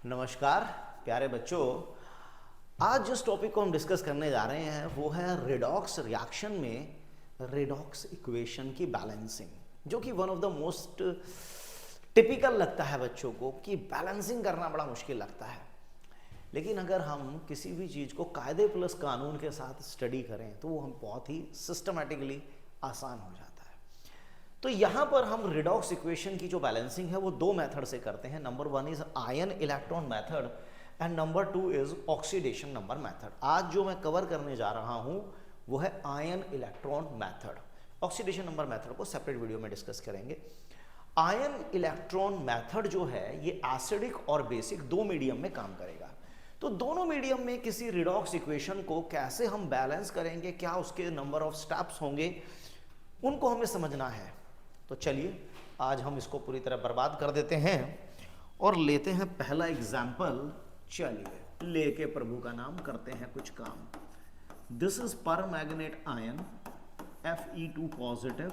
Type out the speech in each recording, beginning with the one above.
नमस्कार प्यारे बच्चों। आज जिस टॉपिक को हम डिस्कस करने जा रहे हैं वो है रेडॉक्स रिएक्शन में रेडॉक्स इक्वेशन की बैलेंसिंग, जो कि one of the most typical लगता है बच्चों को कि बैलेंसिंग करना बड़ा मुश्किल लगता है। लेकिन अगर हम किसी भी चीज़ को कायदे प्लस कानून के साथ स्टडी करें तो वो हम बहुत ही सिस्टमेटिकली आसान हो जाता है। तो यहाँ पर हम रिडॉक्स इक्वेशन की जो बैलेंसिंग है वो दो मेथड से करते हैं। Number one is ion electron method and number two is oxidation number method. आज जो मैं कवर करने जा रहा हूँ वो है ion electron method. Oxidation number method को सेपरेट वीडियो में डिस्कस करेंगे। आयन इलेक्ट्रॉन मेथड जो है ये एसिडिक और बेसिक दो मीडियम में काम करेगा। तो दोनों मीडियम में किसी रिडॉक्स इक्वेशन को कैसे हम बैलेंस करेंगे, क्या उसके नंबर ऑफ स्टेप्स होंगे, उनको हमें समझना है। तो चलिए आज हम इसको पूरी तरह बर्बाद कर देते हैं और लेते हैं पहला एग्जाम्पल। चलिए लेके प्रभु का नाम करते हैं कुछ काम। दिस इज पर manganate ion Fe2 positive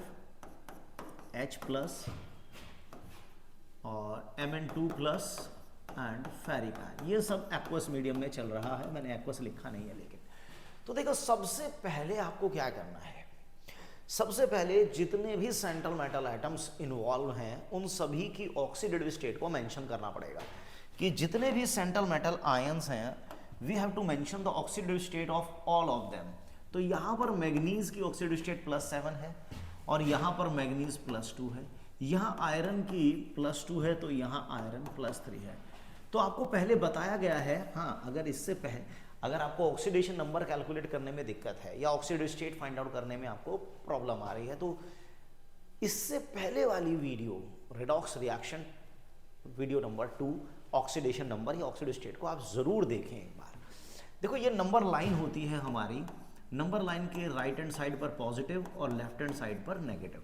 H plus और Mn2 plus and ferric ion. ये सब एक्वस मीडियम में चल रहा है, मैंने एक्वस लिखा नहीं है लेकिन। तो देखो सबसे पहले आपको क्या करना है, सबसे पहले जितने भी सेंट्रल मेटल एटम्स इन्वॉल्व हैं उन सभी की ऑक्सीडेटिव स्टेट को मेंशन करना पड़ेगा कि जितने भी सेंट्रल मेटल आयंस हैं we have to mention the oxidative state of all of them. तो यहाँ पर मैग्नीज की ऑक्सीडेटिव स्टेट +7 है और यहाँ पर मैग्नीज +2 है, यहाँ आयरन की +2 है तो यहाँ आयरन +3 है। तो आपको पहले बताया गया है, हाँ अगर इससे पहले अगर आपको ऑक्सीडेशन नंबर कैलकुलेट करने में दिक्कत है या ऑक्सीडेटिव स्टेट फाइंड आउट करने में आपको प्रॉब्लम आ रही है तो इससे पहले वाली video redox reaction video number 2 oxidation number या ऑक्सीडेटिव स्टेट को आप जरूर देखें एक बार। देखो ये नंबर लाइन होती है हमारी, नंबर लाइन के राइट हैंड साइड पर पॉजिटिव और लेफ्ट हैंड साइड पर नेगेटिव।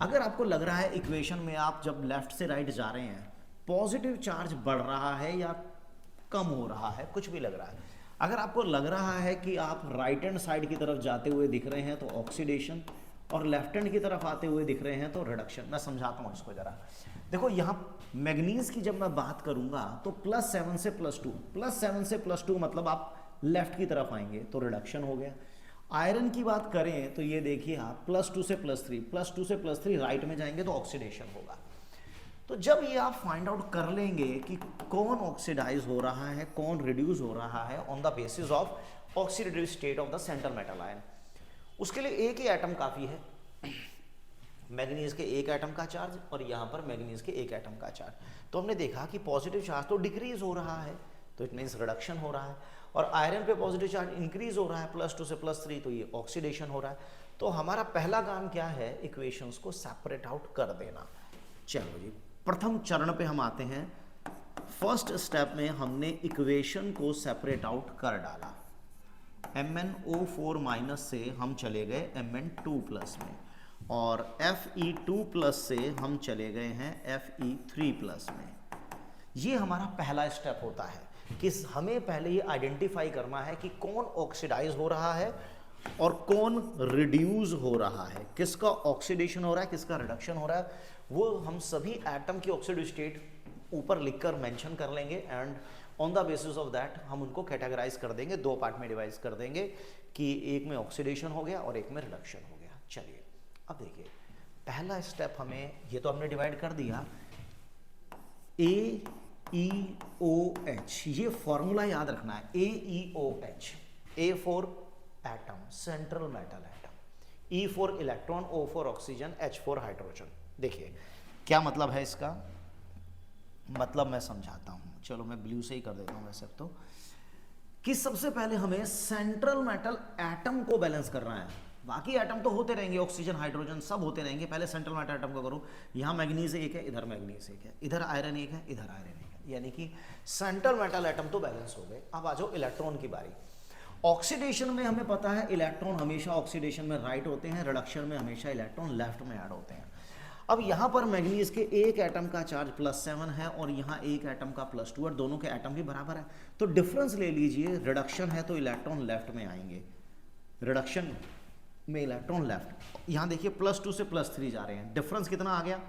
अगर आपको लग रहा है इक्वेशन में आप जब लेफ्ट से राइट जा रहे हैं पॉजिटिव चार्ज बढ़ रहा है या कम हो रहा है, कुछ भी लग रहा है, अगर आपको लग रहा है कि आप राइट हैंड साइड की तरफ जाते हुए दिख रहे हैं तो ऑक्सीडेशन और लेफ्ट हैंड की तरफ आते हुए दिख रहे हैं तो रिडक्शन। मैं समझाता हूँ इसको जरा। देखो यहाँ मैग्नीज की जब मैं बात करूंगा तो +7 से +2, +7 से +2 मतलब आप लेफ्ट की तरफ आएंगे तो रिडक्शन हो गया। आयरन की बात करें तो ये देखिए आप +2 से +3, +2 से +3 राइट में जाएंगे तो ऑक्सीडेशन होगा। तो जब ये आप फाइंड आउट कर लेंगे कि कौन ऑक्सीडाइज हो रहा है कौन रिड्यूस हो रहा है on the basis of oxidative state of the central metal ion, उसके लिए एक ही एटम काफ़ी है, मैग्नीज के एक एटम का चार्ज और यहाँ पर मैग्नीज के एक एटम का चार्ज। तो हमने देखा कि पॉजिटिव चार्ज तो डिक्रीज हो रहा है तो इट मीन्स रिडक्शन हो रहा है, और आयरन पे पॉजिटिव चार्ज इंक्रीज हो रहा है +2 से +3 तो ये ऑक्सीडेशन हो रहा है। तो हमारा पहला काम क्या है, इक्वेशंस को सेपरेट आउट कर देना। चलो जी प्रथम चरण पे हम आते हैं। फर्स्ट स्टेप में हमने इक्वेशन को सेपरेट आउट कर डाला। MnO4- से हम चले गए Mn2+ में और Fe2+ से हम चले गए हैं Fe3+ में। ये हमारा पहला स्टेप होता है कि हमें पहले ये आइडेंटिफाई करना है कि कौन ऑक्सीडाइज हो रहा है और कौन रिड्यूस हो रहा है, किसका ऑक्सीडेशन हो रहा है किसका रिडक्शन हो रहा है। वो हम सभी एटम की ऑक्सीडेटिव स्टेट ऊपर लिखकर मेंशन कर लेंगे and on the basis of that हम उनको कैटेगराइज कर देंगे, दो पार्ट में डिवाइड कर देंगे कि एक में ऑक्सीडेशन हो गया और एक में रिडक्शन हो गया। चलिए अब देखिए पहला स्टेप हमें, ये तो हमने डिवाइड कर दिया, AeOH, ये फॉर्मूला याद रखना है, AeOH, A for atom central metal atom, E for electron, O for oxygen, H for hydrogen. देखिए क्या मतलब है इसका, मतलब मैं समझाता हूं, चलो मैं ब्लू से ही कर देता हूं वैसे तो, कि सबसे पहले हमें सेंट्रल मेटल एटम को बैलेंस करना है। बाकी एटम तो होते रहेंगे, ऑक्सीजन हाइड्रोजन सब होते रहेंगे, पहले सेंट्रल मेटल एटम को करो। यहाँ मैग्नीज एक है, इधर मैग्नीज एक है, इधर आयरन एक है, इधर आयरन एक है, यानी कि सेंट्रल मेटल एटम तो बैलेंस हो गए। अब आ जाओ इलेक्ट्रॉन की बारी। ऑक्सीडेशन में हमें पता है इलेक्ट्रॉन हमेशा ऑक्सीडेशन में राइट होते हैं, रिडक्शन में हमेशा इलेक्ट्रॉन लेफ्ट में ऐड होते हैं। अब यहाँ पर मैग्नीज के एक एटम का चार्ज +7 है और यहाँ एक एटम का +2 और दोनों के एटम भी बराबर है, तो डिफरेंस ले लीजिए। रिडक्शन है तो इलेक्ट्रॉन लेफ्ट में आएंगे, रिडक्शन में इलेक्ट्रॉन लेफ्ट। यहाँ देखिए +2 से +3 जा रहे हैं, डिफरेंस कितना आ गया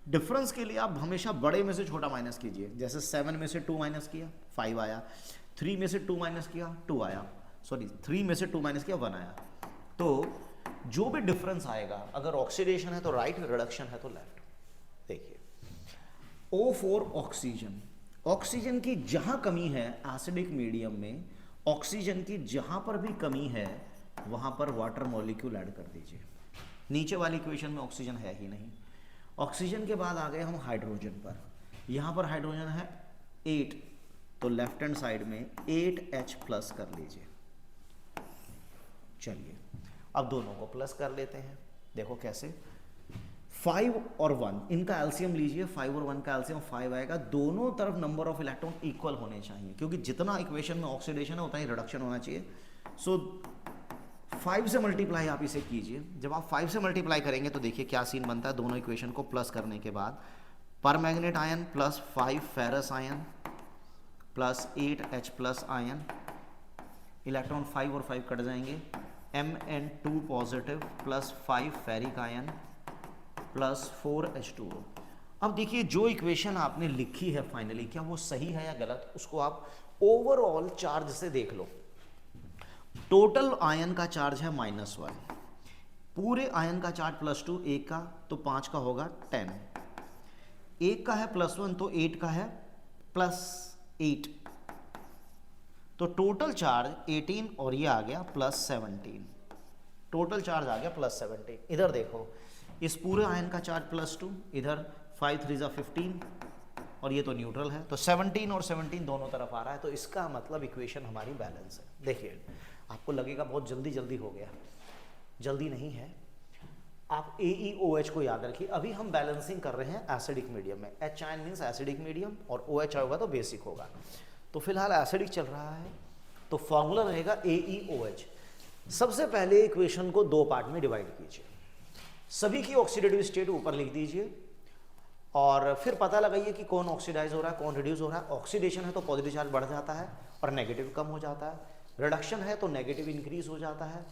डिफरेंस के लिए आप हमेशा बड़े में से छोटा माइनस कीजिए। जैसे 7 में से 2 माइनस किया 5 आया, 3 में से 2 माइनस किया 2 आया, सॉरी 3 में से 2 माइनस किया 1 आया। तो जो भी डिफरेंस आएगा, अगर ऑक्सीडेशन है तो राइट, रिडक्शन है तो लेफ्ट। देखिए O4 ऑक्सीजन, ऑक्सीजन की जहां कमी है एसिडिक मीडियम में, ऑक्सीजन की जहां पर भी कमी है वहां पर वाटर मॉलिक्यूल ऐड कर दीजिए। नीचे वाली इक्वेशन में ऑक्सीजन है ही नहीं। ऑक्सीजन के बाद आ गए हम हाइड्रोजन पर। यहां पर हाइड्रोजन है 8, तो लेफ्ट हैंड साइड में 8H प्लस कर लीजिए। चलिए अब दोनों को प्लस कर लेते हैं। देखो कैसे, 5 और 1 इनका एलसीएम लीजिए, 5 और 1 का एलसीएम 5 आएगा। दोनों तरफ नंबर ऑफ इलेक्ट्रॉन इक्वल होने चाहिए, क्योंकि जितना इक्वेशन में ऑक्सीडेशन है उतना ही रिडक्शन होना चाहिए। सो 5 से मल्टीप्लाई आप इसे कीजिए। जब आप 5 से मल्टीप्लाई करेंगे तो देखिए क्या सीन बनता है। दोनों इक्वेशन को प्लस करने के बाद पर manganate ion plus 5 ferrous ion plus 8H plus ion, electron 5 और 5 कट जाएंगे, Mn2 positive plus 5 ferric ion plus 4H2O। अब देखिए जो इक्वेशन आपने लिखी है फाइनली, क्या वो सही है या गलत, उसको आप ओवरऑल चार्ज से देख लो। टोटल आयन का चार्ज है -1, पूरे आयन का चार्ज +2, एक का तो 5 का होगा 10, एक का है +1 तो 8 का है +8, तो टोटल चार्ज 18 और ये आ गया +17, टोटल चार्ज आ गया +17। इधर देखो, इस पूरे आयन का चार्ज +2, इधर 5 3 15 और ये तो न्यूट्रल है, तो 17 और 17 दोनों तरफ आ रहा है। तो इसका मतलब इक्वेशन हमारी बैलेंस है। देखिए आपको लगेगा बहुत जल्दी जल्दी हो गया, जल्दी नहीं है। आप AeOH को याद रखिए। अभी हम बैलेंसिंग कर रहे हैं एसिडिक मीडियम में। H ion means acidic medium और OH होगा तो बेसिक होगा। तो फिलहाल एसिडिक चल रहा है, तो फॉर्मूला रहेगा AeOH। सबसे पहले इक्वेशन को 2 पार्ट में डिवाइड कीजिए, सभी की ऑक्सीडेटिव स्टेट ऊपर लिख दीजिए और फिर पता लगाइए कि कौन ऑक्सीडाइज हो रहा है कौन रिड्यूस हो रहा है। ऑक्सीडेशन है तो पॉजिटिव चार्ज बढ़ जाता है और नेगेटिव कम हो जाता है, रिडक्शन है तो नेगेटिव इंक्रीज हो जाता है,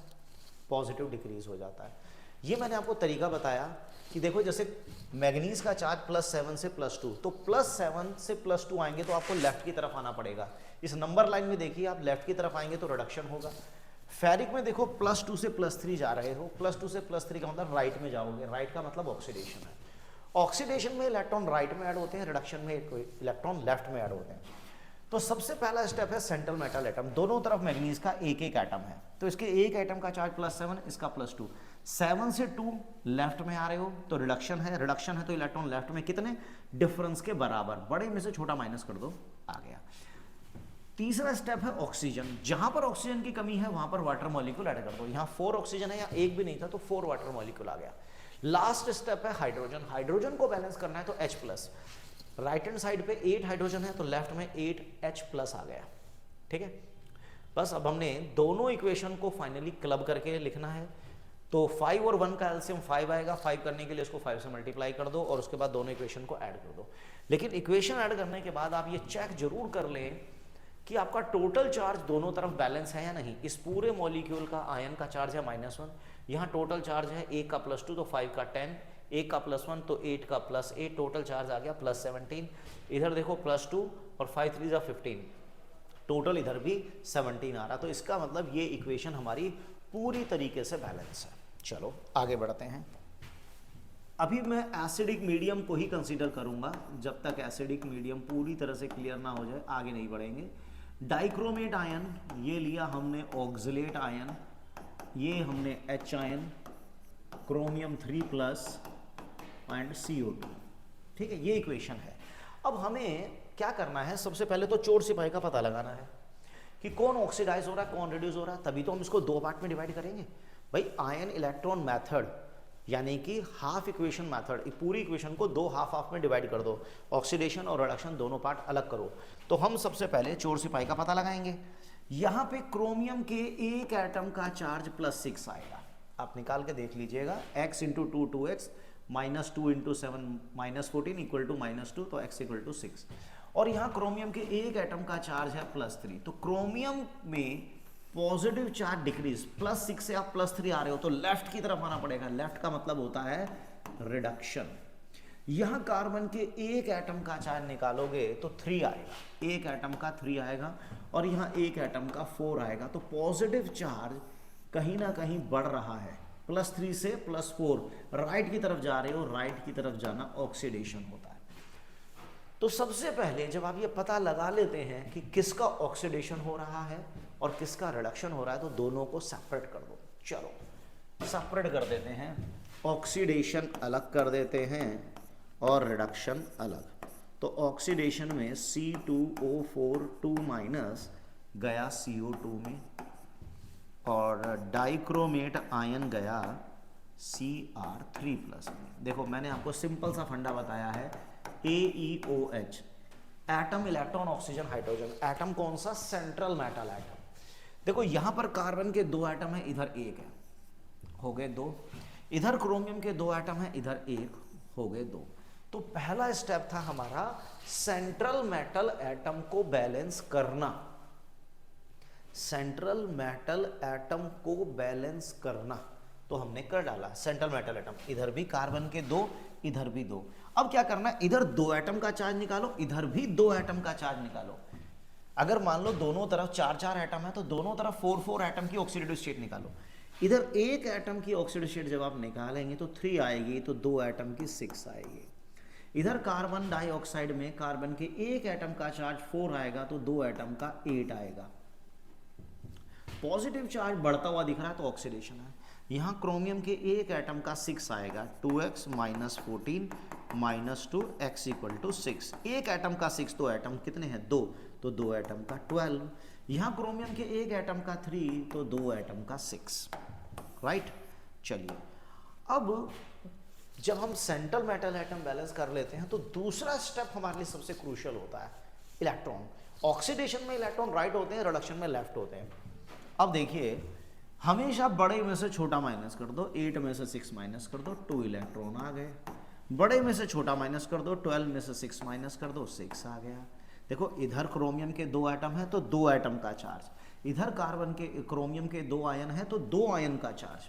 पॉजिटिव डिक्रीज हो जाता है। ये मैंने आपको तरीका बताया कि देखो जैसे मैग्नीज का चार्ज +7 से +2, तो +7 से +2 आएंगे तो आपको लेफ्ट की तरफ आना पड़ेगा। इस नंबर लाइन में देखिए आप लेफ्ट की तरफ आएंगे तो रिडक्शन होगा। फेरिक में देखो +2 से +3 जा रहे हो, +2 से +3 का मतलब राइट में जाओगे, राइट का मतलब ऑक्सीडेशन है। ऑक्सीडेशन में इलेक्ट्रॉन राइट में ऐड होते हैं, रिडक्शन में इलेक्ट्रॉन लेफ्ट में ऐड होते हैं। तो सबसे पहला स्टेप है सेंट्रल मेटल एटम। दोनों तरफ मैग्नीज का एक एक एटम है, तो इसके एक एटम का चार्ज +7, इसका +2। 7 से 2 लेफ्ट में आ रहे हो तो रिडक्शन है, रिडक्शन है तो इलेक्ट्रॉन लेफ्ट में कितने, डिफरेंस के बराबर, बड़े में से छोटा माइनस कर दो, आ गया। तीसरा स्टेप है ऑक्सीजन। जहां पर ऑक्सीजन की कमी है वहां पर वाटर मॉलिक्यूल ऐड कर दो। यहां 4 ऑक्सीजन है, यहाँ एक भी नहीं था तो 4 वाटर मॉलिक्यूल आ गया। लास्ट स्टेप है हाइड्रोजन। हाइड्रोजन को बैलेंस करना है तो H+, राइट हैंड साइड पे 8 हाइड्रोजन है तो लेफ्ट में 8H+ आ गया। ठीक है, बस अब हमने दोनों इक्वेशन को फाइनली क्लब करके लिखना है। तो 5 और 1 का एलसीएम 5 आएगा, 5 करने के लिए इसको 5 से मल्टीप्लाई कर दो और उसके बाद दोनों इक्वेशन को ऐड कर दो। लेकिन इक्वेशन ऐड करने के बाद आप ये चेक जरूर कर लें कि आपका टोटल चार्ज दोनों तरफ बैलेंस है या नहीं। इस पूरे मॉलिक्यूल का आयन का चार्ज है -1, यहाँ टोटल चार्ज है 1 का +2 तो 5 का 10, 1 का +1 तो 8 का +8, टोटल चार्ज आ गया +17। इधर देखो +2 और 5 3 15, टोटल इधर भी 17 आ रहा। तो इसका मतलब ये इक्वेशन हमारी पूरी तरीके से बैलेंस है। चलो आगे बढ़ते हैं। अभी मैं एसिडिक मीडियम को ही कंसीडर करूंगा, जब तक एसिडिक मीडियम पूरी तरह से क्लियर ना हो जाए आगे नहीं बढ़ेंगे। डाइक्रोमेट आयन ये लिया हमने, ऑक्सलेट आयन ये हमने, H ion, chromium 3+ and CO2। ठीक है, ये इक्वेशन है। अब हमें क्या करना है, सबसे पहले तो चोर सिपाही का पता लगाना है कि कौन ऑक्सीडाइज हो रहा है कौन रिड्यूस हो रहा है, तभी तो हम इसको 2 पार्ट में डिवाइड करेंगे। भाई आयन इलेक्ट्रॉन मेथड यानी कि हाफ इक्वेशन मेथड, पूरी इक्वेशन को 2 हाफ में डिवाइड कर दो, ऑक्सीडेशन और रिडक्शन दोनों पार्ट अलग करो। तो हम सबसे पहले चोर सिपाही का पता लगाएंगे। यहाँ पे क्रोमियम के एक एटम का चार्ज +6 आएगा, आप निकाल के देख लीजिएगा। x × 2 2x -2 × 7 -14 = -2, तो x = 6। और यहाँ क्रोमियम के एक एटम का चार्ज है +3, तो क्रोमियम में पॉजिटिव चार्ज डिक्रीज, +6 से आप +3 आ रहे हो तो लेफ्ट की तरफ आना पड़ेगा। लेफ्ट का मतलब होता है रिडक्शन। यहां कार्बन के एक एटम का चार्ज निकालोगे तो 3 आएगा, एक एटम का 3 आएगा और यहाँ एक एटम का 4 आएगा। तो पॉजिटिव चार्ज कहीं ना कहीं बढ़ रहा है, +3 से +4 राइट की तरफ जा रहे हो, राइट की तरफ जाना ऑक्सीडेशन होता है। तो सबसे पहले जब आप ये पता लगा लेते हैं कि किसका ऑक्सीडेशन हो रहा है और किसका रिडक्शन हो रहा है, तो दोनों को सेपरेट कर दो। चलो सेपरेट कर देते हैं, ऑक्सीडेशन अलग कर देते हैं और रिडक्शन अलग। तो ऑक्सीडेशन में C2O4 2- गया CO2 में और डाइक्रोमेट आयन गया Cr3+ में। देखो मैंने आपको सिंपल सा फंडा बताया है, AeOH atom, electron, oxygen, hydrogen. Atom कौन सा? Central metal atom. देखो यहां पर कार्बन के 2 एटम है, इधर 1 है, हो गए 2। इधर क्रोमियम के 2 एटम है, इधर 1, हो गए 2। तो पहला स्टेप था हमारा सेंट्रल मेटल एटम को बैलेंस करना, सेंट्रल मेटल एटम को बैलेंस करना। तो हमने कर डाला सेंट्रल मेटल एटम, इधर भी कार्बन के 2, इधर भी 2। अब क्या करना है, इधर 2 एटम का चार्ज निकालो, इधर भी 2 एटम का चार्ज निकालो। अगर मान लो दोनों तरफ 4-4 एटम है तो दोनों तरफ 4-4 एटम की ऑक्सीडेटिव स्टेट निकालो। इधर 1 एटम की ऑक्सीडेटिव स्टेट जब आप निकालेंगे तो 3 आएगी, तो 2 एटम की 6 आएगी। इधर कार्बन डाइऑक्साइड में कार्बन के 1 एटम का चार्ज 4 आएगा, तो 2 एटम का 8 आएगा। पॉजिटिव चार्ज बढ़ता हुआ दिख रहा है तो ऑक्सीडेशन है। यहाँ क्रोमियम के 1 एटम का 6 आएगा, 2x - 14 - 2x = 6। 1 एटम का 6, तो एटम कितने हैं? 2, तो 2 एटम का 12। यहाँ क्रोमियम के 1 एटम का 3, तो 2 एटम का 6, राइट। चलिए अब जब हम सेंट्रल मेटल एटम बैलेंस कर लेते हैं तो दूसरा स्टेप हमारे लिए सबसे क्रूशियल होता है, इलेक्ट्रॉन। ऑक्सीडेशन में इलेक्ट्रॉन राइट होते हैं, रिडक्शन में लेफ्ट होते हैं। अब देखिए हमेशा बड़े में से छोटा माइनस कर दो, 8 में से 6 माइनस कर दो, 2 इलेक्ट्रॉन आ गए। बड़े में से छोटा माइनस कर दो, 12 में से 6 माइनस कर दो, 6 आ गया। देखो इधर क्रोमियम के 2 एटम है तो 2 एटम का चार्ज, इधर कार्बन के क्रोमियम के 2 आयन है तो 2 आयन का चार्ज,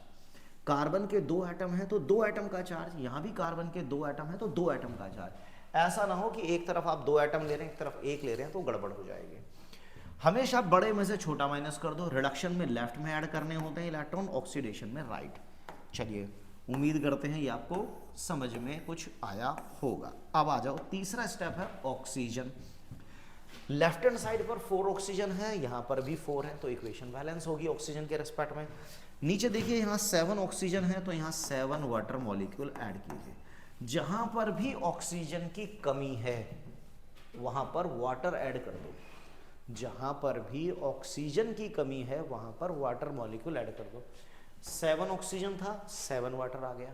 कार्बन के 2 एटम है तो 2 एटम का चार्ज, यहाँ भी कार्बन के 2 एटम है तो 2 एटम का चार्ज। ऐसा ना हो कि एक तरफ आप 2 एटम ले रहे हैं, एक तरफ 1 ले रहे हैं, तो गड़बड़ हो जाएगी। हमेशा बड़े में से छोटा माइनस कर दो, रिडक्शन में लेफ्ट में ऐड करने होते हैं इलेक्ट्रॉन, ऑक्सीडेशन में राइट। चलिए उम्मीद करते हैं ये आपको समझ में कुछ आया होगा। अब आ जाओ, तीसरा स्टेप है ऑक्सीजन। लेफ्ट हैंड साइड पर 4 ऑक्सीजन है, यहाँ पर भी 4 है, तो इक्वेशन बैलेंस होगी ऑक्सीजन के रेस्पेक्ट में। नीचे देखिए यहाँ 7 ऑक्सीजन है तो यहाँ 7 वाटर मॉलिक्यूल ऐड कीजिए। जहाँ पर भी ऑक्सीजन की कमी है वहाँ पर वाटर ऐड कर दो, जहाँ पर भी ऑक्सीजन की कमी है वहाँ पर वाटर मॉलिक्यूल ऐड कर दो। 7 ऑक्सीजन था, 7 वाटर आ गया।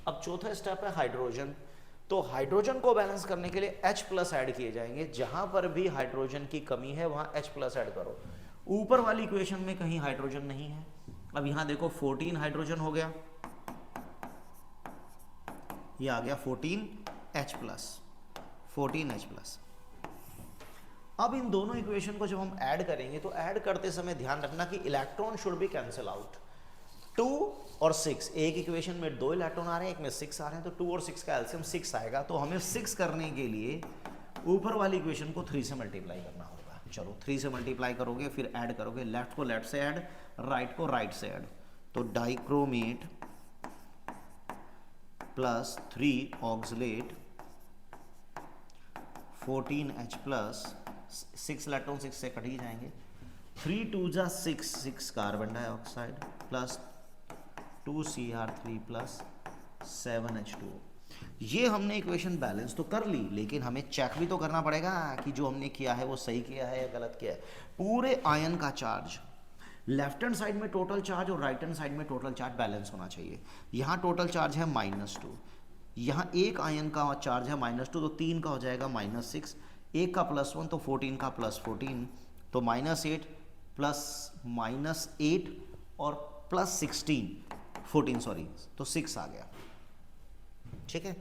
अब चौथा स्टेप है हाइड्रोजन। तो हाइड्रोजन को बैलेंस करने के लिए H+ ऐड किए जाएंगे, जहां पर भी हाइड्रोजन की कमी है वहां H+ ऐड करो। ऊपर वाली इक्वेशन में कहीं हाइड्रोजन नहीं है। अब यहां देखो 14 हाइड्रोजन हो गया, ये आ गया 14H+, 14H+। अब इन दोनों इक्वेशन को जब हम ऐड करेंगे तो ऐड करते समय ध्यान रखना कि electron should be cancel out. 2 और 6, एक इक्वेशन में 2 इलेक्ट्रॉन आ रहे हैं, एक में 6 आ रहे हैं, तो 2 और 6 का एलसीएम 6 आएगा। तो हमें 6 करने के लिए ऊपर वाली इक्वेशन को 3 से मल्टीप्लाई करना होगा। चलो 3 से मल्टीप्लाई करोगे, फिर ऐड करोगे, लेफ्ट को लेफ्ट से ऐड, राइट को राइट से ऐड। तो dichromate plus 3 oxalate 14H+, 6 electron 6 से कट ही जाएंगे। 3 2 जा 6 carbon dioxide plus 2Cr3 plus 7H2O। ये हमने इक्वेशन बैलेंस तो कर ली, लेकिन हमें चेक भी तो करना पड़ेगा कि जो हमने किया है वो सही किया है या गलत किया है। पूरे आयन का चार्ज, लेफ्ट हैंड साइड में टोटल चार्ज और राइट हैंड साइड में टोटल चार्ज बैलेंस होना चाहिए। यहाँ टोटल चार्ज है -2, यहाँ एक आयन का चार्ज है -2, तो 3 का हो जाएगा -6, 1 का +1 तो 14 का +14, तो -8 प्लस -8 और +16 14 सॉरी, तो 6 आ गया। ठीक है।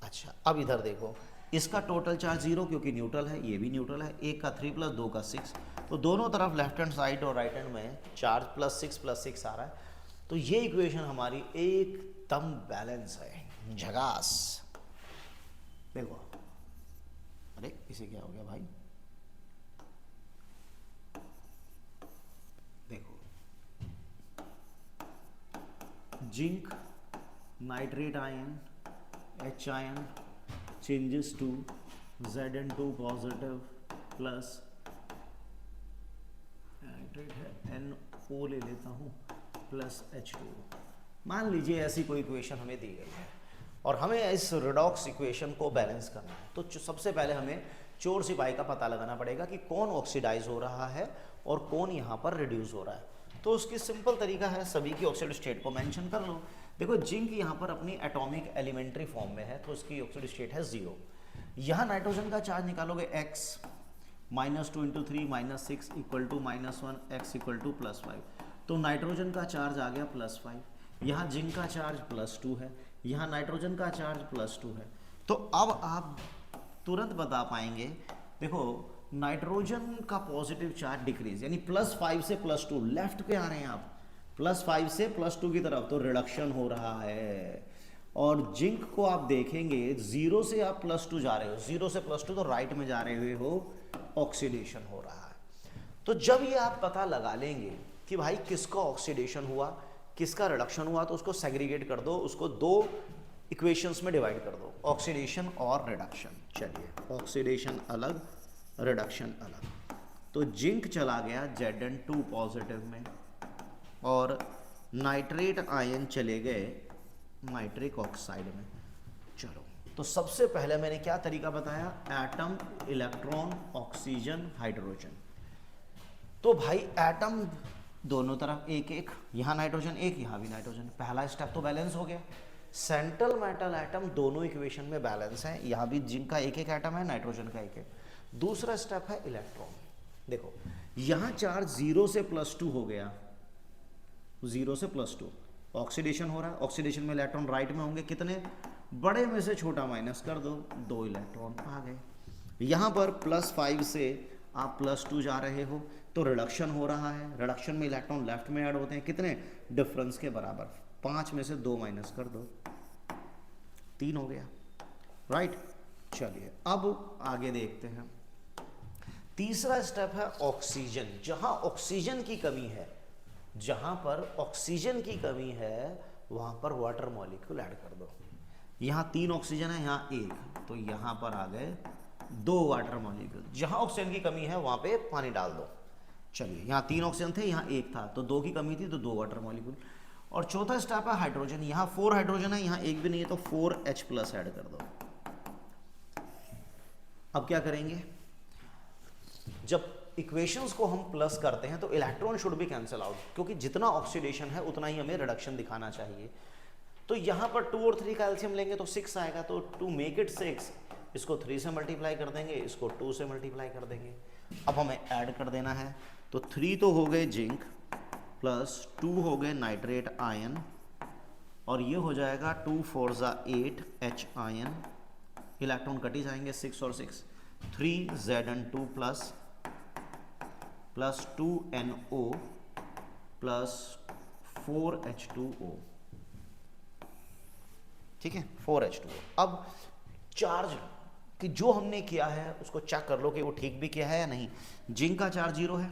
अच्छा अब इधर देखो, इसका टोटल चार्ज 0 क्योंकि न्यूट्रल है, ये भी न्यूट्रल है। 1 का 3 + 2 का 6, तो दोनों तरफ लेफ्ट हैंड साइड और राइट हैंड में चार्ज +6 + 6 आ रहा है। तो ये इक्वेशन हमारी एकदम बैलेंस है, झगास। देखो, अरे इसे क्या हो गया भाई, देखो zinc nitrate ion H ion changes to Zn2 positive plus nitrate है NO ले लेता हूँ प्लस H2। मान लीजिए ऐसी कोई इक्वेशन हमें दी गई है और हमें इस रिडॉक्स इक्वेशन को बैलेंस करना है, तो सबसे पहले हमें चोर सिपाही का पता लगाना पड़ेगा कि कौन ऑक्सीडाइज हो रहा है और कौन यहाँ पर रिड्यूस हो रहा है। तो उसकी सिंपल तरीका है, सभी की ऑक्सीडाइज स्टेट को मेंशन कर लो। देखो जिंक यहाँ पर अपनी एटॉमिक एलिमेंट्री फॉर्म में है तो इसकी ऑक्सीडाइज स्टेट है 0। यहाँ नाइट्रोजन का चार्ज निकालोगे x -2 × 3 -6 = -1 x = +5, तो नाइट्रोजन का चार्ज आ गया +5। यहाँ जिंक का चार्ज +2 है, यहाँ नाइट्रोजन का चार्ज +2 है। तो अब आप तुरंत बता पाएंगे, देखो नाइट्रोजन का पॉजिटिव चार्ज डिक्रीज, यानी +5 से +2 लेफ्ट पे आ रहे हैं आप, +5 से +2 की तरफ, तो रिडक्शन हो रहा है। और जिंक को आप देखेंगे 0 से आप +2 जा रहे हो, 0 से +2 तो राइट में जा रहे हुए हो, ऑक्सीडेशन हो रहा है। तो जब ये आप पता लगा लेंगे कि भाई किसका ऑक्सीडेशन हुआ किसका रिडक्शन हुआ, तो उसको सेग्रीगेट कर दो, उसको 2 इक्वेशंस में डिवाइड कर दो, ऑक्सीडेशन और रिडक्शन। चलिए ऑक्सीडेशन अलग रिडक्शन अलग, तो जिंक चला गया Zn2 पॉजिटिव में और नाइट्रेट आयन चले गए नाइट्रिक ऑक्साइड में। चलो, तो सबसे पहले मैंने क्या तरीका बताया, एटम, इलेक्ट्रॉन, ऑक्सीजन, हाइड्रोजन। तो भाई एटम दोनों तरफ एक एक, यहाँ नाइट्रोजन एक, यहाँ भी नाइट्रोजन, पहला स्टेप तो बैलेंस हो गया। सेंट्रल मेटल एटम दोनों इक्वेशन में बैलेंस है, यहाँ भी जिंक का एक एक एटम है, नाइट्रोजन का एक एक। दूसरा स्टेप है इलेक्ट्रॉन। देखो यहाँ चार्ज 0 से +2 हो गया, 0 से +2 ऑक्सीडेशन हो रहा है, ऑक्सीडेशन में इलेक्ट्रॉन राइट में होंगे, कितने, बड़े में से छोटा माइनस कर दो, 2 इलेक्ट्रॉन आ गए। यहाँ पर +5 से आप +2 जा रहे हो तो रिडक्शन हो रहा है, रिडक्शन में इलेक्ट्रॉन लेफ्ट में ऐड होते हैं, कितने, डिफरेंस के बराबर, 5 में से 2 माइनस कर दो, 3 हो गया, राइट। चलिए अब आगे देखते हैं। तीसरा स्टेप है ऑक्सीजन। जहां ऑक्सीजन की कमी है, जहां पर ऑक्सीजन की कमी है वहां पर वाटर मॉलिक्यूल ऐड कर दो। यहाँ 3 ऑक्सीजन है, यहाँ 1, तो यहाँ पर आ गए 2 वाटर मॉलिक्यूल। जहां ऑक्सीजन की कमी है वहां पे पानी डाल दो। चलिए यहाँ 3 ऑक्सीजन थे, यहाँ 1 था, तो 2 की कमी थी तो 2 वाटर मॉलिक्यूल। और चौथा स्टेप है हाइड्रोजन। यहाँ 4 हाइड्रोजन है, यहाँ 1 भी नहीं है, तो 4H+ ऐड कर दो। अब क्या करेंगे, जब इक्वेशंस को हम प्लस करते हैं तो electron should be cancel out, क्योंकि जितना ऑक्सीडेशन है उतना ही हमें रिडक्शन दिखाना चाहिए। तो यहाँ पर 2 और 3 का एलसीएम लेंगे तो 6 आएगा, तो टू मेक इट 6 इसको 3 से मल्टीप्लाई कर देंगे, इसको 2 से मल्टीप्लाई कर देंगे। अब हमें ऐड कर देना है, तो 3 तो हो गए जिंक प्लस 2 हो गए नाइट्रेट आयन, और ये हो जाएगा 2 4 8 H आयन, इलेक्ट्रॉन कट ही जाएंगे, 6 और 6 3 Zn2 plus 2 NO plus 4 H2O, ठीक है, 4 H2O। अब चार्ज कि जो हमने किया है उसको चेक कर लो कि वो ठीक भी किया है या नहीं। जिंक का चार्ज 0 है,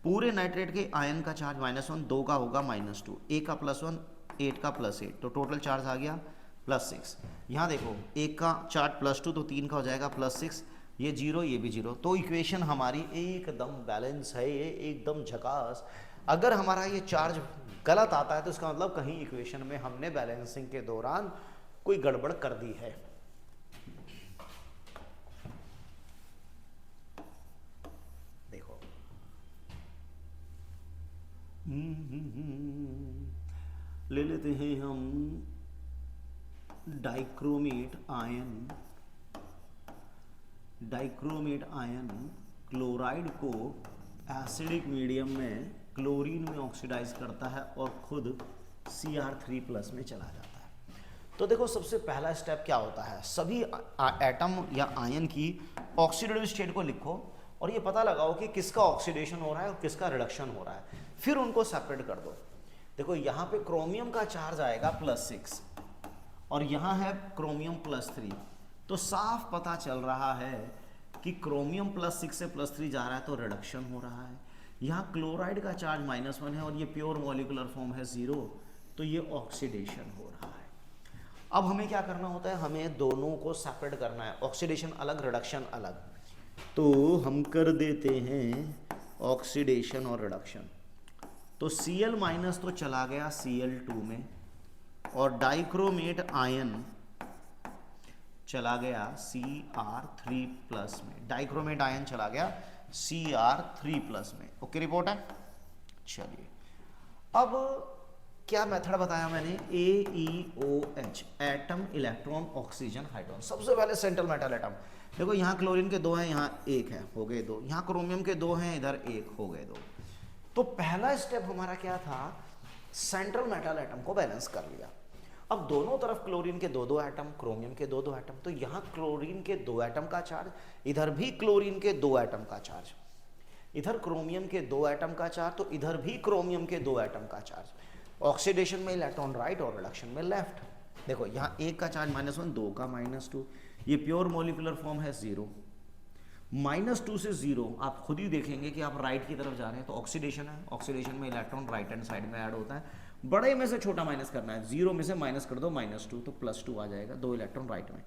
पूरे नाइट्रेट के आयन का चार्ज -1, 2 का होगा -2, 1 का +1, 8 का +8, तो टोटल चार्ज आ गया +6। यहाँ देखो 1 का चार्ज +2 तो 3 का हो जाएगा +6, ये 0 ये भी 0, तो इक्वेशन हमारी एकदम बैलेंस है, ये एकदम झकास। अगर हमारा ये चार्ज गलत आता है तो इसका मतलब कहीं इक्वेशन में हमने बैलेंसिंग के दौरान कोई गड़बड़ कर दी है। देखो ले लेते हैं हम डाइक्रोमेट आयन क्लोराइड को एसिडिक मीडियम में क्लोरीन में ऑक्सीडाइज करता है और खुद Cr3+ में चला जाता है। तो देखो सबसे पहला स्टेप क्या होता है, सभी एटम या आयन की ऑक्सीडेटिव स्टेट को लिखो और ये पता लगाओ कि किसका ऑक्सीडेशन हो रहा है और किसका रिडक्शन हो रहा है, फिर उनको सेपरेट कर दो। देखो यहाँ पे क्रोमियम का चार्ज आएगा +6 और यहाँ है क्रोमियम +3, तो साफ पता चल रहा है कि क्रोमियम +6 से +3 जा रहा है तो रिडक्शन हो रहा है। यहाँ क्लोराइड का चार्ज -1 है और ये प्योर मॉलिकुलर फॉर्म है 0, तो ये ऑक्सीडेशन हो रहा है। अब हमें क्या करना होता है, हमें दोनों को सेपरेट करना है, ऑक्सीडेशन अलग रिडक्शन अलग। तो हम कर देते हैं ऑक्सीडेशन और रिडक्शन। तो Cl- तो चला गया Cl2 में और डाइक्रोमेट आयन चला गया Cr3+ में, डाइक्रोमेट आयन चला गया Cr3+ में। ओके रिपोर्ट है। चलिए अब क्या मेथड बताया मैंने, AeOH, atom electron oxygen hydrogen. सबसे पहले सेंट्रल मेटल एटम, देखो यहाँ क्लोरीन के 2 हैं, यहाँ 1 है, हो गए 2। यहाँ क्रोमियम के 2 हैं, इधर 1, हो गए 2। तो पहला स्टेप हमारा क्या था, सेंट्रल मेटल एटम को बैलेंस कर लिया। अब दोनों तरफ क्लोरीन के 2-2 एटम, क्रोमियम के 2-2 एटम, तो यहाँ क्लोरीन के 2 एटम का चार्ज, इधर भी क्लोरीन के 2 एटम का चार्ज, इधर क्रोमियम के 2 एटम का चार्ज, तो इधर भी क्रोमियम के 2 एटम का चार्ज। ऑक्सीडेशन में इलेक्ट्रॉन राइट और रिडक्शन में लेफ्ट। देखो यहाँ 1 का चार्ज -1, 2 का -2, ये प्योर मॉलिकुलर फॉर्म है 0। -2 से 0 आप खुद ही देखेंगे कि आप राइट की तरफ जा रहे हैं तो ऑक्सीडेशन है, ऑक्सीडेशन में इलेक्ट्रॉन राइट हैंड साइड में ऐड होता है। बड़े में से छोटा माइनस करना है, 0 में से माइनस कर दो -2 तो +2 आ जाएगा, 2 इलेक्ट्रॉन राइट में।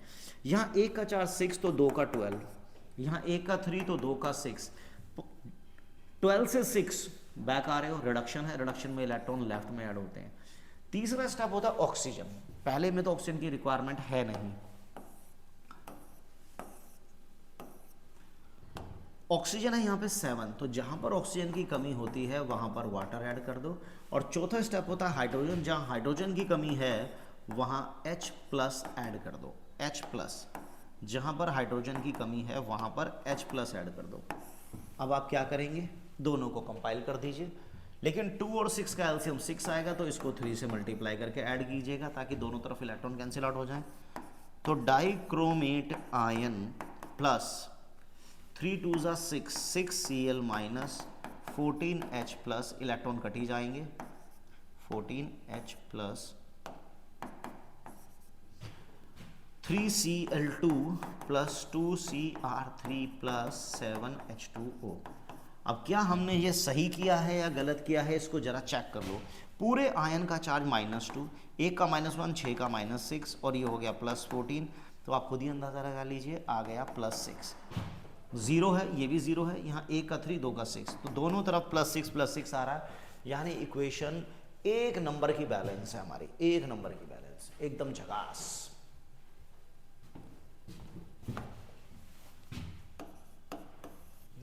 यहाँ 1 का चार्ज 6 तो 2 का 12, यहाँ 1 का 3 तो 2 का 6, 12 से 6 बैक आ रहे हो, रिडक्शन है, रिडक्शन में इलेक्ट्रॉन लेफ्ट में ऐड होते हैं। तीसरा स्टेप होता है ऑक्सीजन, पहले में तो ऑक्सीजन की रिक्वायरमेंट है नहीं, ऑक्सीजन है यहाँ पे 7, तो जहां पर ऑक्सीजन की कमी होती है वहां पर वाटर ऐड कर दो। और चौथा स्टेप होता है हाइड्रोजन, जहां हाइड्रोजन की कमी है वहां H+ ऐड कर दो, H+, जहां पर हाइड्रोजन की कमी है वहां पर H+ ऐड कर दो। अब आप क्या करेंगे, दोनों को कंपाइल कर दीजिए, लेकिन 2 और 6 का एलसीएम 6 आएगा तो इसको 3 से मल्टीप्लाई करके ऐड कीजिएगा ताकि दोनों तरफ इलेक्ट्रॉन कैंसिल आउट हो जाए। तो dichromate ion plus 3 2 6, 6 Cl- 14 H+, electron cut ही जाएंगे, 14 H+, 3 Cl2 + 2 Cr3 + 7 H2O। अब क्या हमने ये सही किया है या गलत किया है, इसको जरा चेक कर लो। पूरे आयन का चार्ज -2, 1 का -1, 6 का -6 और ये हो गया +14, तो आप खुद ही अंदाजा लगा लीजिए, आ गया +6। 0 है, ये भी 0 है, यहाँ 1 का 3, 2 का 6, तो दोनों तरफ +6 आ रहा है, यानी इक्वेशन 1 नंबर की बैलेंस है हमारी, 1 नंबर की बैलेंस, एकदम झकास।